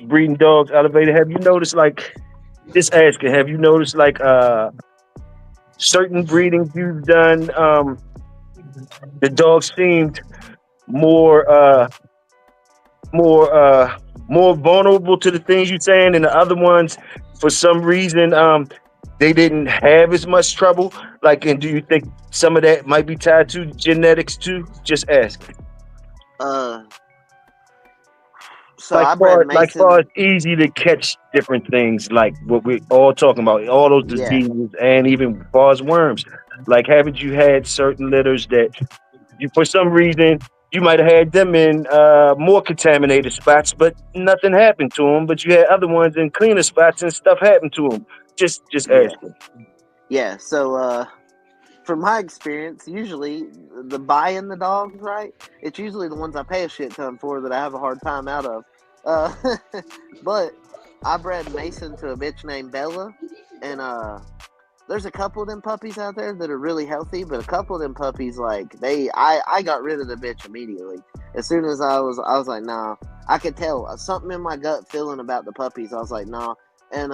breeding dogs, Elevator? Have you noticed, like, just asking? Have you noticed, like, certain breedings you've done? The dogs seemed more more vulnerable to the things you're saying, and the other ones, for some reason, they didn't have as much trouble. Like, and do you think some of that might be tied to genetics too? Just ask. So I bred Mason. Far it's easy to catch different things, like what we're all talking about, all those diseases, and even as far as worms. Like, haven't you had certain litters that you, for some reason, you might have had them in more contaminated spots, but nothing happened to them. But you had other ones in cleaner spots and stuff happened to them. Just asking. Yeah. So from my experience, usually the buying the dogs, right? It's usually the ones I pay a shit ton for that I have a hard time out of. But I bred Mason to a bitch named Bella, and there's a couple of them puppies out there that are really healthy, but a couple of them puppies, like I got rid of the bitch immediately. As soon as I was like, nah. I could tell something in my gut feeling about the puppies. I was like, nah. And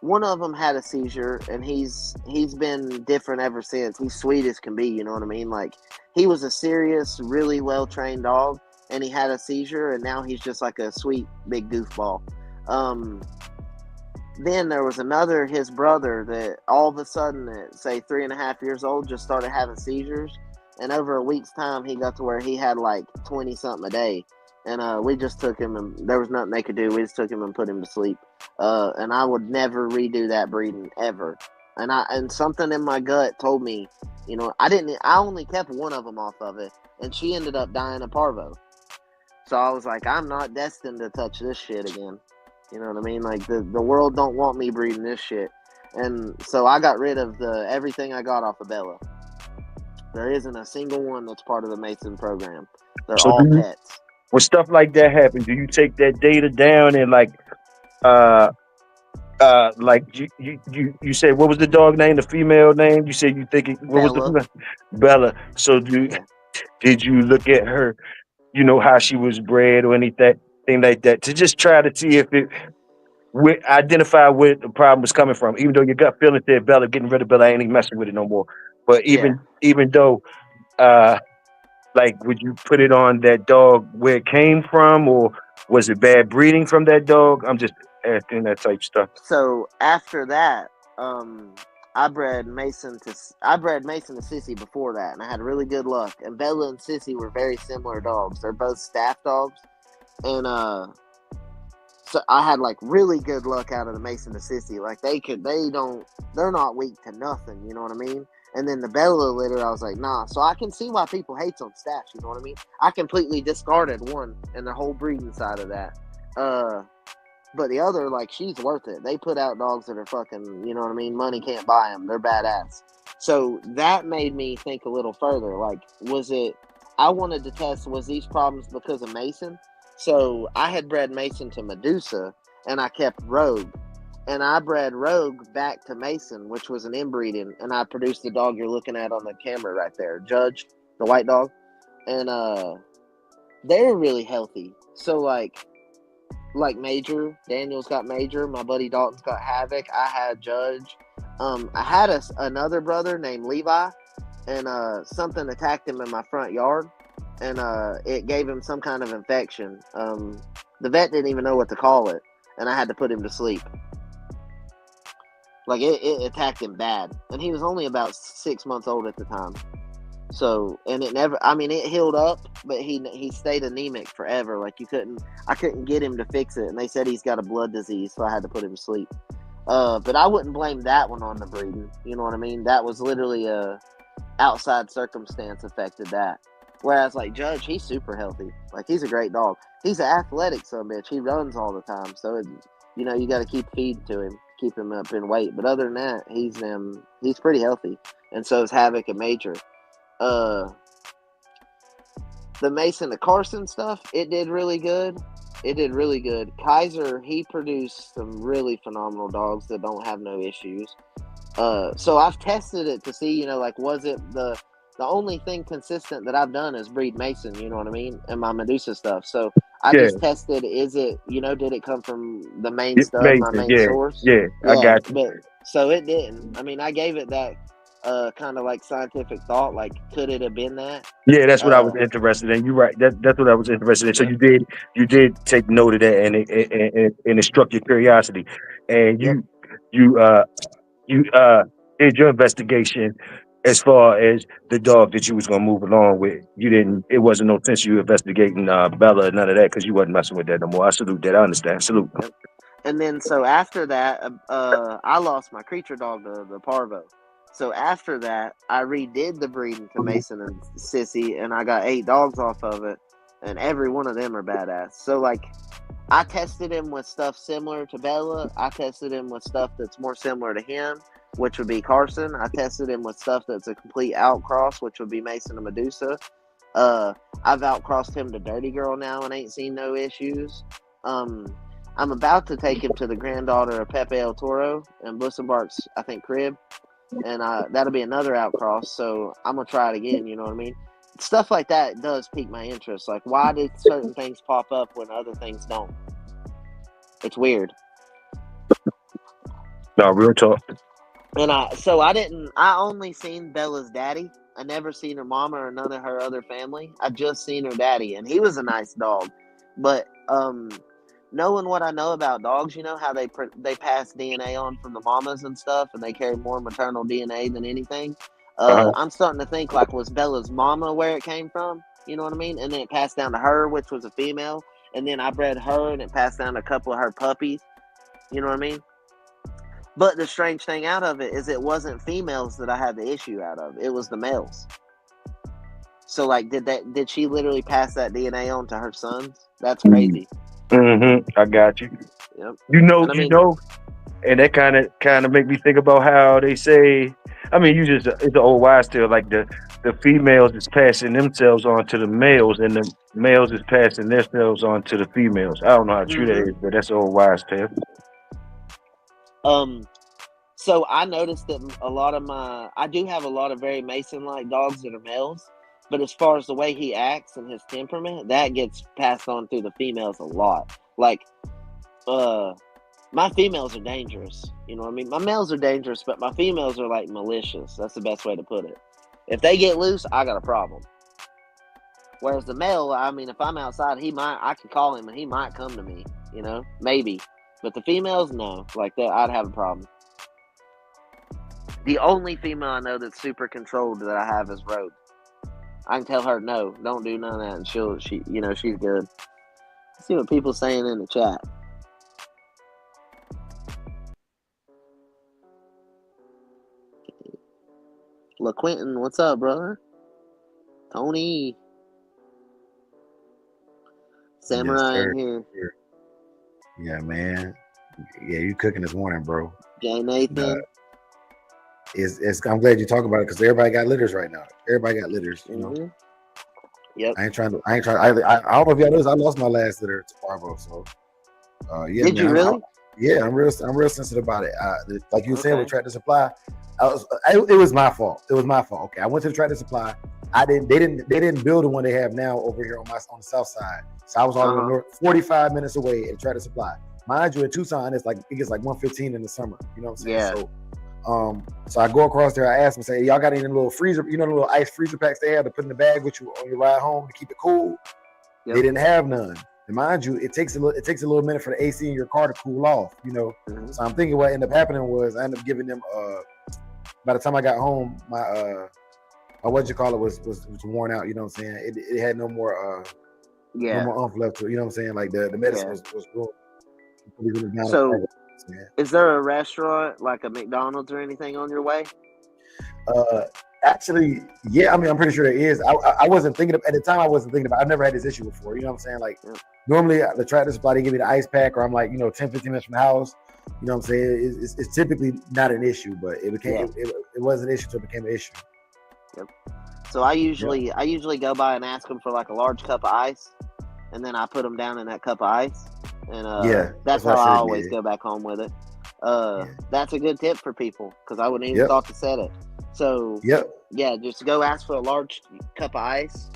one of them had a seizure, and he's been different ever since. He's sweet as can be, you know what I mean? Like, he was a serious, really well trained dog, and he had a seizure, and now he's just like a sweet big goofball. Then there was his brother that all of a sudden at say 3.5 years old just started having seizures, and over a week's time he got to where he had like 20 something a day. And we just took him, and there was nothing they could do. We just took him and put him to sleep. And I would never redo that breeding ever. And something in my gut told me, you know, I only kept one of them off of it, and she ended up dying of parvo. So I was like, I'm not destined to touch this shit again. You know what I mean? Like, the world don't want me breeding this shit. And so I got rid of everything I got off of Bella. There isn't a single one that's part of the Mason program. They're all pets. When stuff like that happens, do you take that data down and like you said, what was the dog name, the female name? You said you think what was the female? Bella. So did you look at her, you know, how she was bred or anything like that, to just try to see if it identify where the problem was coming from? Even though your gut feeling said Bella, getting rid of Bella, I ain't even messing with it no more. But even though like, would you put it on that dog where it came from, or was it bad breeding from that dog? I'm just asking that type stuff. So after that, I bred Mason to Sissy before that, and I had really good luck. And Bella and Sissy were very similar dogs. They're both staff dogs, and so I had like really good luck out of the Mason to Sissy. Like they're not weak to nothing. You know what I mean? And then the Bella litter, I was like, nah. So I can see why people hates on Stash. You know what I mean? I completely discarded one and the whole breeding side of that. But the other, like, she's worth it. They put out dogs that are fucking, you know what I mean? Money can't buy them. They're badass. So that made me think a little further. Like, I wanted to test, was these problems because of Mason? So I had bred Mason to Medusa, and I kept Rogue. And I bred Rogue back to Mason, which was an inbreeding. And I produced the dog you're looking at on the camera right there, Judge, the white dog. And they were really healthy. So, like Major, Daniel's got Major. My buddy Dalton's got Havoc. I had Judge. I had another brother named Levi, and something attacked him in my front yard, and it gave him some kind of infection. The vet didn't even know what to call it, and I had to put him to sleep. Like, it attacked him bad, and he was only about 6 months old at the time. So, and it healed up, but he stayed anemic forever. Like, I couldn't get him to fix it, and they said he's got a blood disease, so I had to put him to sleep. But I wouldn't blame that one on the breeding. You know what I mean? That was literally a outside circumstance affected that. Whereas, like, Judge, he's super healthy. Like, he's a great dog. He's an athletic son of a bitch. He runs all the time. So, you got to keep feeding to him, keep him up in weight. But other than that, he's pretty healthy. And so is Havoc and Major. The Mason to Carson stuff, it did really good. Kaiser, he produced some really phenomenal dogs that don't have no issues. So I've tested it to see, like, was it the only thing consistent that I've done is breed Mason, you know what I mean? And my Medusa stuff. So I just tested, is it, did it come from the main stud, my main source? Yeah, I got you. But, so it didn't. I mean, I gave it that kind of like scientific thought, like, could it have been that? Yeah, that's what I was interested in. You're right. That's what I was interested in. So you did take note of that, and it struck your curiosity, and you did your investigation as far as the dog that you was gonna move along with. You didn't. It wasn't no sense you investigating Bella, none of that, because you wasn't messing with that no more. I salute that. I understand. Salute. And then so after that, I lost my creature dog to the Parvo. So after that, I redid the breeding to Mason and Sissy, and I got 8 dogs off of it, and every one of them are badass. So, like, I tested him with stuff similar to Bella. I tested him with stuff that's more similar to him, which would be Carson. I tested him with stuff that's a complete outcross, which would be Mason and Medusa. I've outcrossed him to Dirty Girl now and ain't seen no issues. I'm about to take him to the granddaughter of Pepe El Toro and Blissenbark's, I think, crib. And that'll be another outcross, so I'm gonna try it again. You know what I mean? Stuff like that does pique my interest. Like, why did certain things pop up when other things don't? It's weird. No, real talk. And I only seen Bella's daddy. I never seen her mama or none of her other family. I just seen her daddy, and he was a nice dog. But knowing what I know about dogs, how they pass DNA on from the mamas and stuff, and they carry more maternal DNA than anything. I'm starting to think, like, was Bella's mama where it came from? You know what I mean? And then it passed down to her, which was a female, and then I bred her, and it passed down to a couple of her puppies. You know what I mean? But the strange thing out of it is it wasn't females that I had the issue out of. It was the males. So, like, did she literally pass that DNA on to her sons? That's crazy. I got you. Yep. And that kind of make me think about how they say. I mean, it's an old wise tale. Like the females is passing themselves on to the males, and the males is passing themselves on to the females. I don't know how true that is, but that's an old wise tale. So I noticed that I do have a lot of very Mason-like dogs that are males. But as far as the way he acts and his temperament, that gets passed on through the females a lot. Like, my females are dangerous. You know what I mean? My males are dangerous, but my females are, like, malicious. That's the best way to put it. If they get loose, I got a problem. Whereas the male, I mean, if I'm outside, I can call him and he might come to me. Maybe. But the females, no. Like that, I'd have a problem. The only female I know that's super controlled that I have is Rogue. I can tell her, no, don't do none of that, and she's good. Let's see what people saying in the chat. LaQuentin, what's up, brother? Tony. Samurai Yes, in here. sir. Yeah, man. Yeah, you cooking this morning, bro. Jay Nathan. I'm glad you talk about it because everybody got litters right now. Everybody got litters, you know. Mm-hmm. Yep. I don't know if y'all noticed, I lost my last litter to Parvo, so yeah. Did man, you really? I'm real sensitive about it. Like you were saying with Okay. Tractor Supply, it was my fault. It was my fault. Okay, I went to the Tractor Supply. They didn't build the one they have now over here on the south side. So I was all the way north, 45 minutes away at Tractor Supply. Mind you, in Tucson, it gets like 115 in the summer. You know what I'm saying? Yeah. So I go across there. I ask them, say, y'all got any little freezer? You know, the little ice freezer packs they have to put in the bag with you on your ride home to keep it cool. Yep. They didn't have none. And mind you, it takes a little minute for the AC in your car to cool off. You know, so I'm thinking what ended up happening was I ended up giving them. By the time I got home, my what you call it was worn out. You know what I'm saying? It had no more no more oomph left to it. You know what I'm saying? Like the medicine was ruined. So, is there a restaurant like a McDonald's or anything on your way? Actually, yeah. I mean, I'm pretty sure there is. I wasn't thinking at the time. I wasn't thinking about. I've never had this issue before. You know what I'm saying? Like normally the Tractor Supply, they give me the ice pack, or I'm like 10, 15 minutes from the house. You know what I'm saying? It's typically not an issue, but it became it was an issue, so it became an issue. Yep. So I usually go by and ask them for like a large cup of ice, and then I put them down in that cup of ice, and that's how I always go back home with it. That's a good tip for people because I wouldn't even thought to set it. So just go ask for a large cup of ice,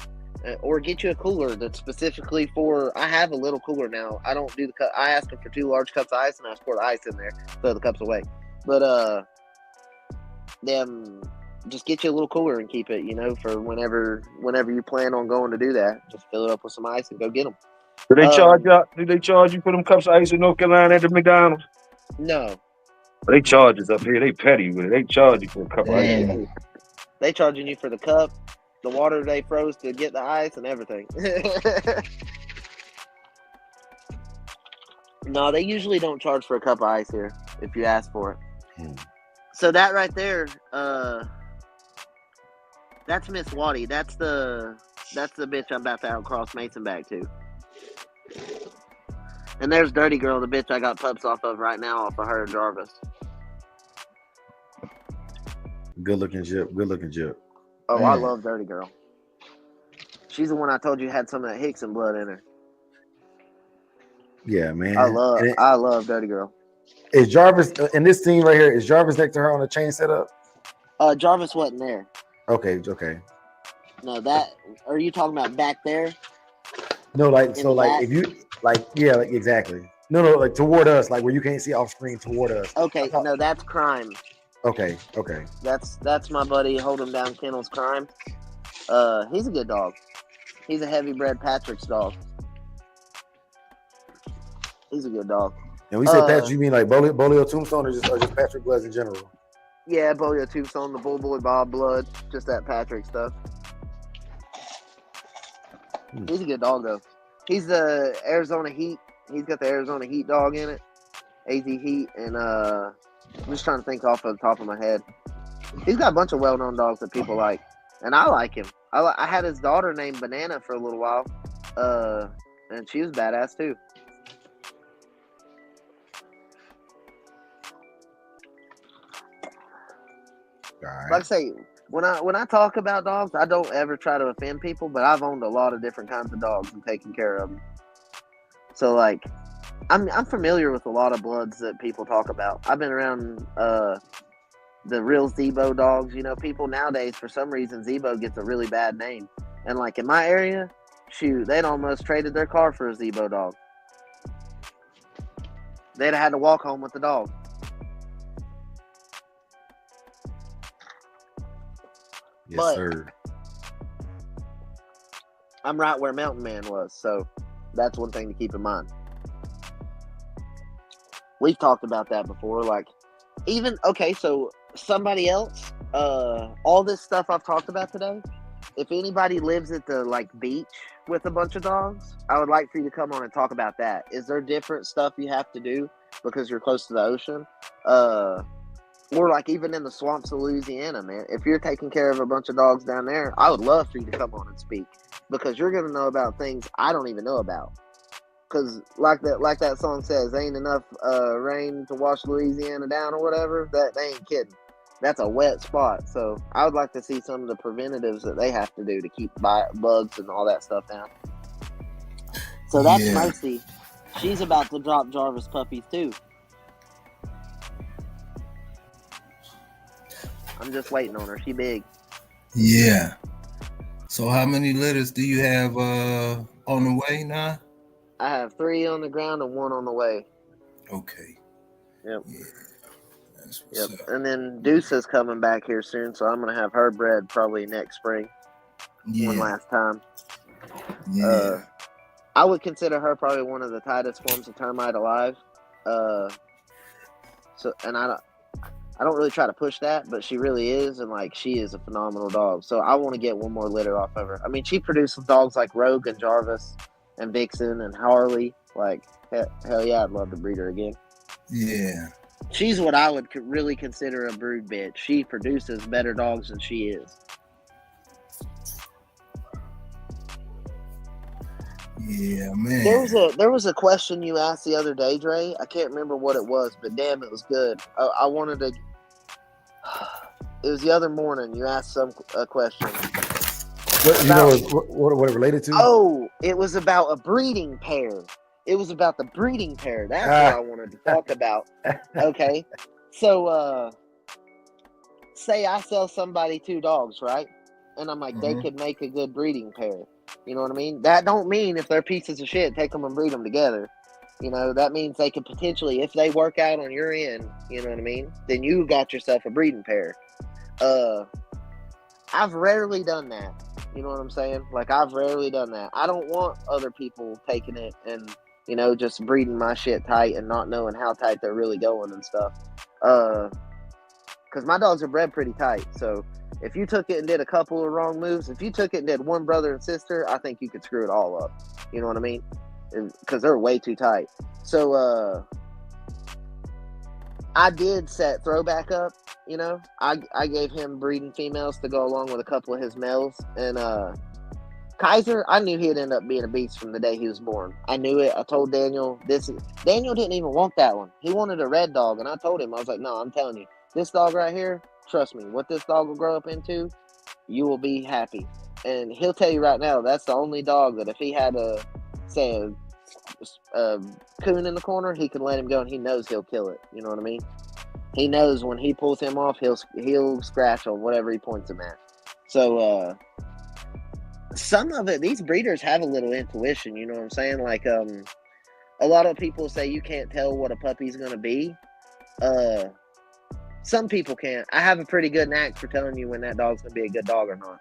or get you a cooler that's specifically for. I have a little cooler now. I don't do the cup. I ask them for 2 large cups of ice, and I pour the ice in there, throw the cups away. But just get you a little cooler and keep it, for whenever you plan on going to do that. Just fill it up with some ice and go get them. Do they charge you for them cups of ice in North Carolina at the McDonald's? No. They charge us up here. They petty with it. They charge you for a cup of ice. They charging you for the cup, the water they froze to get the ice, and everything. No, they usually don't charge for a cup of ice here if you ask for it. So that right there, that's Miss Waddy. That's the bitch I'm about to outcross Mason back to. And there's Dirty Girl, the bitch I got pups off of right now, off of her and Jarvis. Good looking Jip. Oh, I love Dirty Girl. She's the one I told you had some of that Hickson blood in her. Yeah, man. I love Dirty Girl. Is Jarvis in this scene right here? Is Jarvis next to her on the chain setup? Jarvis wasn't there. Okay. No, are you talking about back there? No, if you exactly. No, like toward us, like where you can't see off screen toward us. Okay, no, that's Crime. Okay. That's my buddy Hold Him Down Kennels Crime. He's a good dog. He's a heavy bred Patrick's dog. He's a good dog. And we say Patrick, you mean like Bolio Tombstone or just Patrick Bloods in general? Yeah, Bolio Tombstone, the Bull Boy Bob blood, just that Patrick stuff. He's a good dog though. He's the Arizona Heat. He's got the Arizona Heat dog in it. AZ Heat, and I'm just trying to think off the top of my head. He's got a bunch of well-known dogs that people like, and I like him. I had his daughter named Banana for a little while, and she was badass too. Right. Like I say, when I talk about dogs, I don't ever try to offend people, but I've owned a lot of different kinds of dogs and taken care of them. So like, I'm familiar with a lot of bloods that people talk about. I've been around the real Zebo dogs. People nowadays, for some reason, Zebo gets a really bad name. And like in my area, shoot, they'd almost traded their car for a Zebo dog. They'd have had to walk home with the dog. Yes, sir. I'm right where Mountain Man was, so that's one thing to keep in mind. We've talked about that before. Like, so somebody else, all this stuff I've talked about today, if anybody lives at the beach with a bunch of dogs, I would like for you to come on and talk about that. Is there different stuff you have to do because you're close to the ocean? Or like even in the swamps of Louisiana, man. If you're taking care of a bunch of dogs down there, I would love for you to come on and speak because you're gonna know about things I don't even know about. Because like that song says, ain't enough rain to wash Louisiana down or whatever. That they ain't kidding. That's a wet spot. So I would like to see some of the preventatives that they have to do to keep bugs and all that stuff down. So that's Mercy. She's about to drop Jarvis puppies too. I'm just waiting on her. She big. Yeah. So how many litters do you have on the way now? I have 3 on the ground and 1 on the way. Okay. Yep. Yeah. That's what's up. And then Deuce is coming back here soon, so I'm gonna have her bred probably next spring. One last time. Yeah. I would consider her probably one of the tightest forms of termite alive. So, and I don't really try to push that, but she really is, and like she is a phenomenal dog. So I want to get one more litter off of her. I mean, she produced dogs like Rogue and Jarvis and Vixen and Harley. Like hell yeah, I'd love to breed her again. Yeah. She's what I would really consider a brood bitch. She produces better dogs than she is. Yeah, man. There was a question you asked the other day, Dre. I can't remember what it was, but damn, it was good. I wanted to. It was the other morning. You asked a question. What it related to? Oh, it was about a breeding pair. It was about the breeding pair. That's what I wanted to talk about. Okay, so say I sell somebody 2 dogs, right? And I'm like, they could make a good breeding pair. You know what I mean? That don't mean if they're pieces of shit, take them and breed them together. You know, that means they could potentially, if they work out on your end, you know what I mean? Then you got yourself a breeding pair. I've rarely done that. You know what I'm saying? Like, I've rarely done that. I don't want other people taking it and, you know, just breeding my shit tight and not knowing how tight they're really going and stuff. Because my dogs are bred pretty tight. So if you took it and did a couple of wrong moves, if you took it and did one brother and sister, I think you could screw it all up. You know what I mean? Because they're way too tight. So I did set Throwback up. You know, I gave him breeding females to go along with a couple of his males. And Kaiser, I knew he'd end up being a beast from the day he was born. I knew it. I told Daniel Daniel didn't even want that one. He wanted a red dog, and I told him, I was like, no, I'm telling you, this dog right here, trust me, what this dog will grow up into, you will be happy. And he'll tell you right now, that's the only dog that if he had a coon in the corner, he can let him go, and he knows he'll kill it. You know what I mean? He knows when he pulls him off, he'll scratch on whatever he points him at. So some of it, these breeders have a little intuition. You know what I'm saying? Like a lot of people say you can't tell what a puppy's gonna be. Some people can. I have a pretty good knack for telling you when that dog's gonna be a good dog or not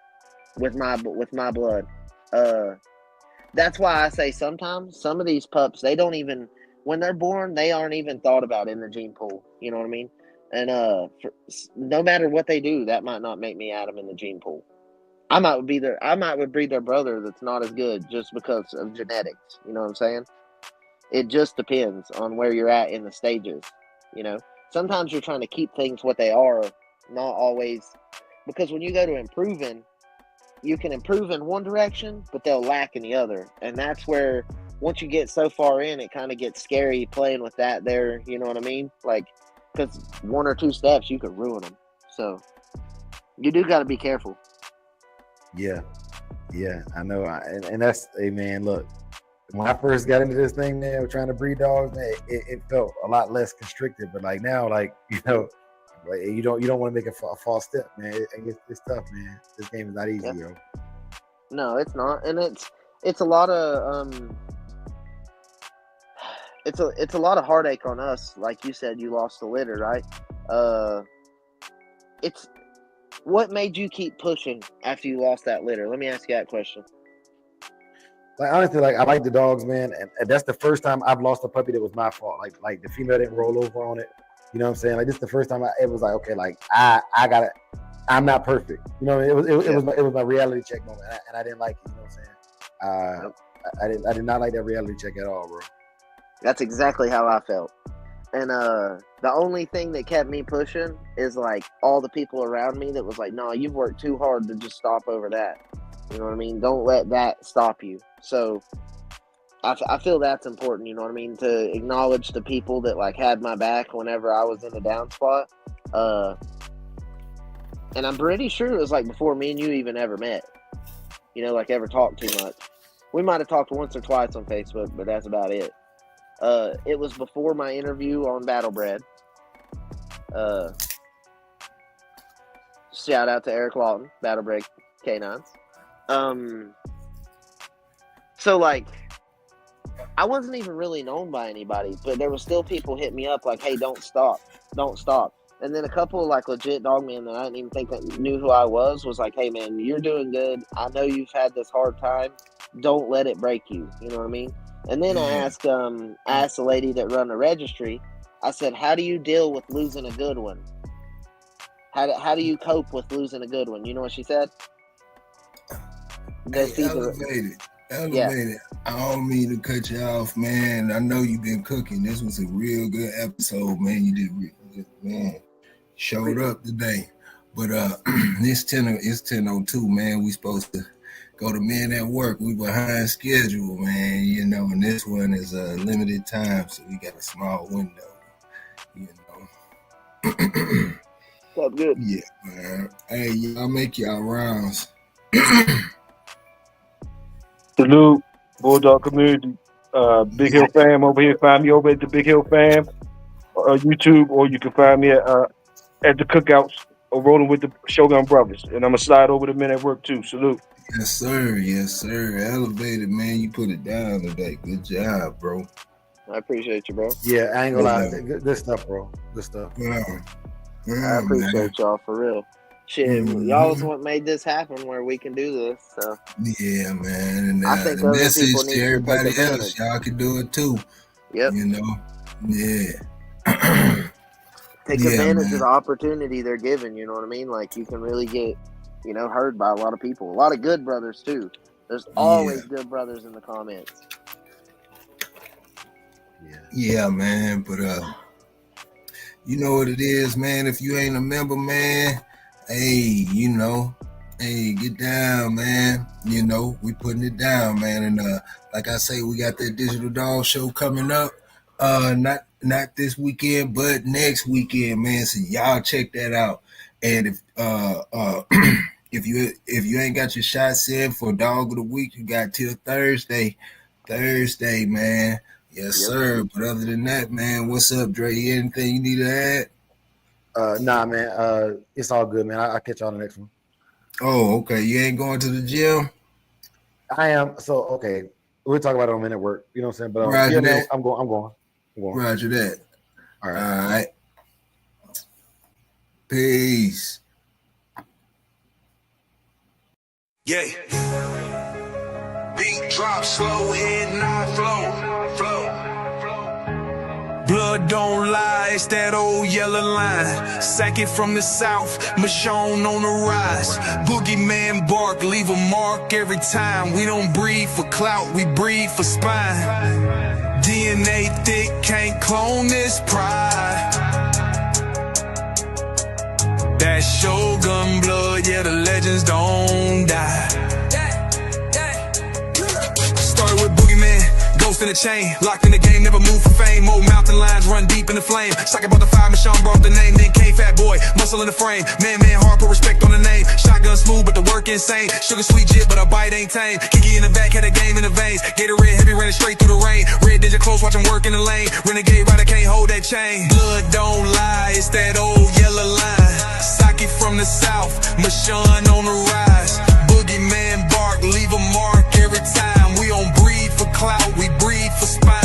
with my blood. That's why I say sometimes some of these pups, they don't even, when they're born, they aren't even thought about in the gene pool. You know what I mean? And no matter what they do, that might not make me add them in the gene pool. I might would breed their brother that's not as good just because of genetics. You know what I'm saying? It just depends on where you're at in the stages. You know, sometimes you're trying to keep things what they are, not always, because when you go to improving, you can improve in one direction, but they'll lack in the other. And that's where, once you get so far in, it kind of gets scary playing with that there. You know what I mean? Like, because 1 or 2 steps, you could ruin them. So you do got to be careful. Yeah, I know. And that's, hey, man, look, when I first got into this thing, man, trying to breed dogs, man, it felt a lot less constricted. But like now, like, you know, like, you don't want to make a false step, man. It's tough, man. This game is not easy, yo. No, it's not, and it's a lot of it's a lot of heartache on us. Like you said, you lost the litter, right? It's what made you keep pushing after you lost that litter? Let me ask you that question. Like, honestly, like, I like the dogs, man, and that's the first time I've lost a puppy that was my fault. Like the female didn't roll over on it. You know what I'm saying? Like, this is the first time it was like, okay, like I got it. I'm not perfect. You know, it was my reality check moment, and I didn't like it. You know what I'm saying? I did not like that reality check at all, bro. That's exactly how I felt. And the only thing that kept me pushing is like all the people around me that was like, no, you've worked too hard to just stop over that. You know what I mean? Don't let that stop you. So I feel that's important, you know what I mean? To acknowledge the people that like had my back whenever I was in a down spot. And I'm pretty sure it was like before me and you even ever met. You know, like ever talked too much. We might have talked once or twice on Facebook, but that's about it. It was before my interview on Battlebred. Shout out to Eric Lawton, Battlebred Canines. So like, I wasn't even really known by anybody, but there were still people hitting me up like, hey, don't stop. And then a couple of like legit dogmen that I didn't even think that knew who I was like, hey man, you're doing good. I know you've had this hard time. Don't let it break you. You know what I mean? And then I asked the lady that run the registry, I said, how do you deal with losing a good one? How do you cope with losing a good one? You know what she said? Elevated. Yeah. I don't mean to cut you off, man. I know you've been cooking. This was a real good episode, man. You did real good, man. Showed up today. But it's 10:02, man. We supposed to go to Men at Work. We behind schedule, man. You know, and this one is a limited time, so we got a small window. You know. That's good. Yeah, man. Hey, y'all make y'all rounds. Salute, Bulldog community, Big Hill fam over here. Find me over at the Big Hill fam, YouTube, or you can find me at the cookouts or rolling with the Shogun Brothers. And I'm gonna slide over to Men at Work too. Salute. Yes, sir. Yes, sir. Elevated, man. You put it down today. Good job, bro. I appreciate you, bro. Yeah, I ain't gonna lie. Good stuff, bro. Good stuff. Yeah, I appreciate y'all for real. Shit, y'all was what made this happen where we can do this. So yeah, man. And I think the message people to everybody else, y'all can do it too. Yep. You know, yeah. Take advantage of the opportunity they're given. You know what I mean? Like you can really get, you know, heard by a lot of people. A lot of good brothers too. There's always good brothers in the comments. Yeah, man. But you know what it is, man. If you ain't a member, man. Hey, you know, get down, man. You know, we putting it down, man. And like I say, we got that Digital Dog Show coming up. Not this weekend, but next weekend, man. So y'all check that out. And if if you ain't got your shots in for Dog of the Week, you got till Thursday, man. Yes, sir. But other than that, man, what's up, Dre? Anything you need to add? Nah, man. It's all good, man. I'll catch y'all on the next one. Oh, okay. You ain't going to the gym? I am. So, okay. We'll talk about it on Men at Work. You know what I'm saying? But Roger man, that. I'm going. Roger that. All right. All right. Peace. Yeah. Beat drop slow, head not flow. Blood don't lie, it's that old yellow line. Sack it from the south, Michonne on the rise. Boogeyman bark, leave a mark every time. We don't breathe for clout, we breathe for spine. DNA thick, can't clone this pride. That Shogun blood, yeah, the legends don't die. Started with Boogeyman, ghost in the chain, locked in the game, never move for fame. Old mountain lines run deep in the flame. Socket about the fire, Michonne brought the name. Then came Fat Boy, muscle in the frame. Man, hard, put respect on the name. Shotgun smooth, but the work insane. Sugar sweet jit, but a bite ain't tame. Kiki in the back, had a game in the veins. Gatorade heavy, ran it straight through the rain. Red Ninja close, watch him work in the lane. Renegade rider can't hold that chain. Blood don't lie, it's that old yellow line. Socket from the south, Michonne on the rise. Boogeyman bark, leave a mark every time. We don't breathe for clout, we breathe for spine.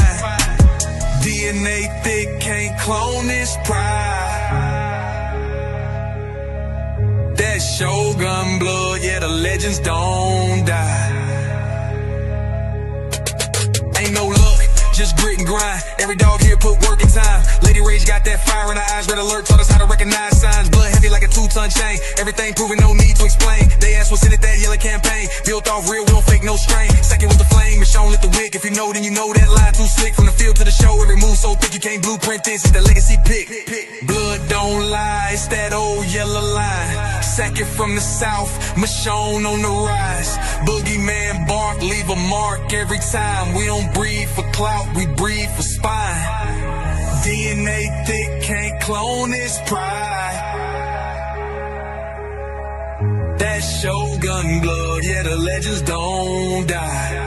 DNA thick, can't clone this pride. That Shogun blood, yeah, the legends don't die. Ain't no luck, just grit and grind. Every dog here put work in time. Lady Rage got that fire in her eyes. Red alert taught us how to recognize signs. Blood heavy like a 2-ton chain. Everything proven, no need to explain. They asked what's in it, that yellow campaign. Built off real, we don't fake no strain. Second was the flame. name. Michonne lit the wick. If you know, then you know that line too slick. From the field to the show, every move so thick you can't blueprint this. It's the legacy pick. Blood don't lie, it's that old yellow line. Second from the south, Michonne on the rise. Boogeyman bark, leave a mark every time. We don't breathe for clout, we breathe for spine. DNA thick, can't clone his pride. That Shogun blood, yeah, the legends don't die.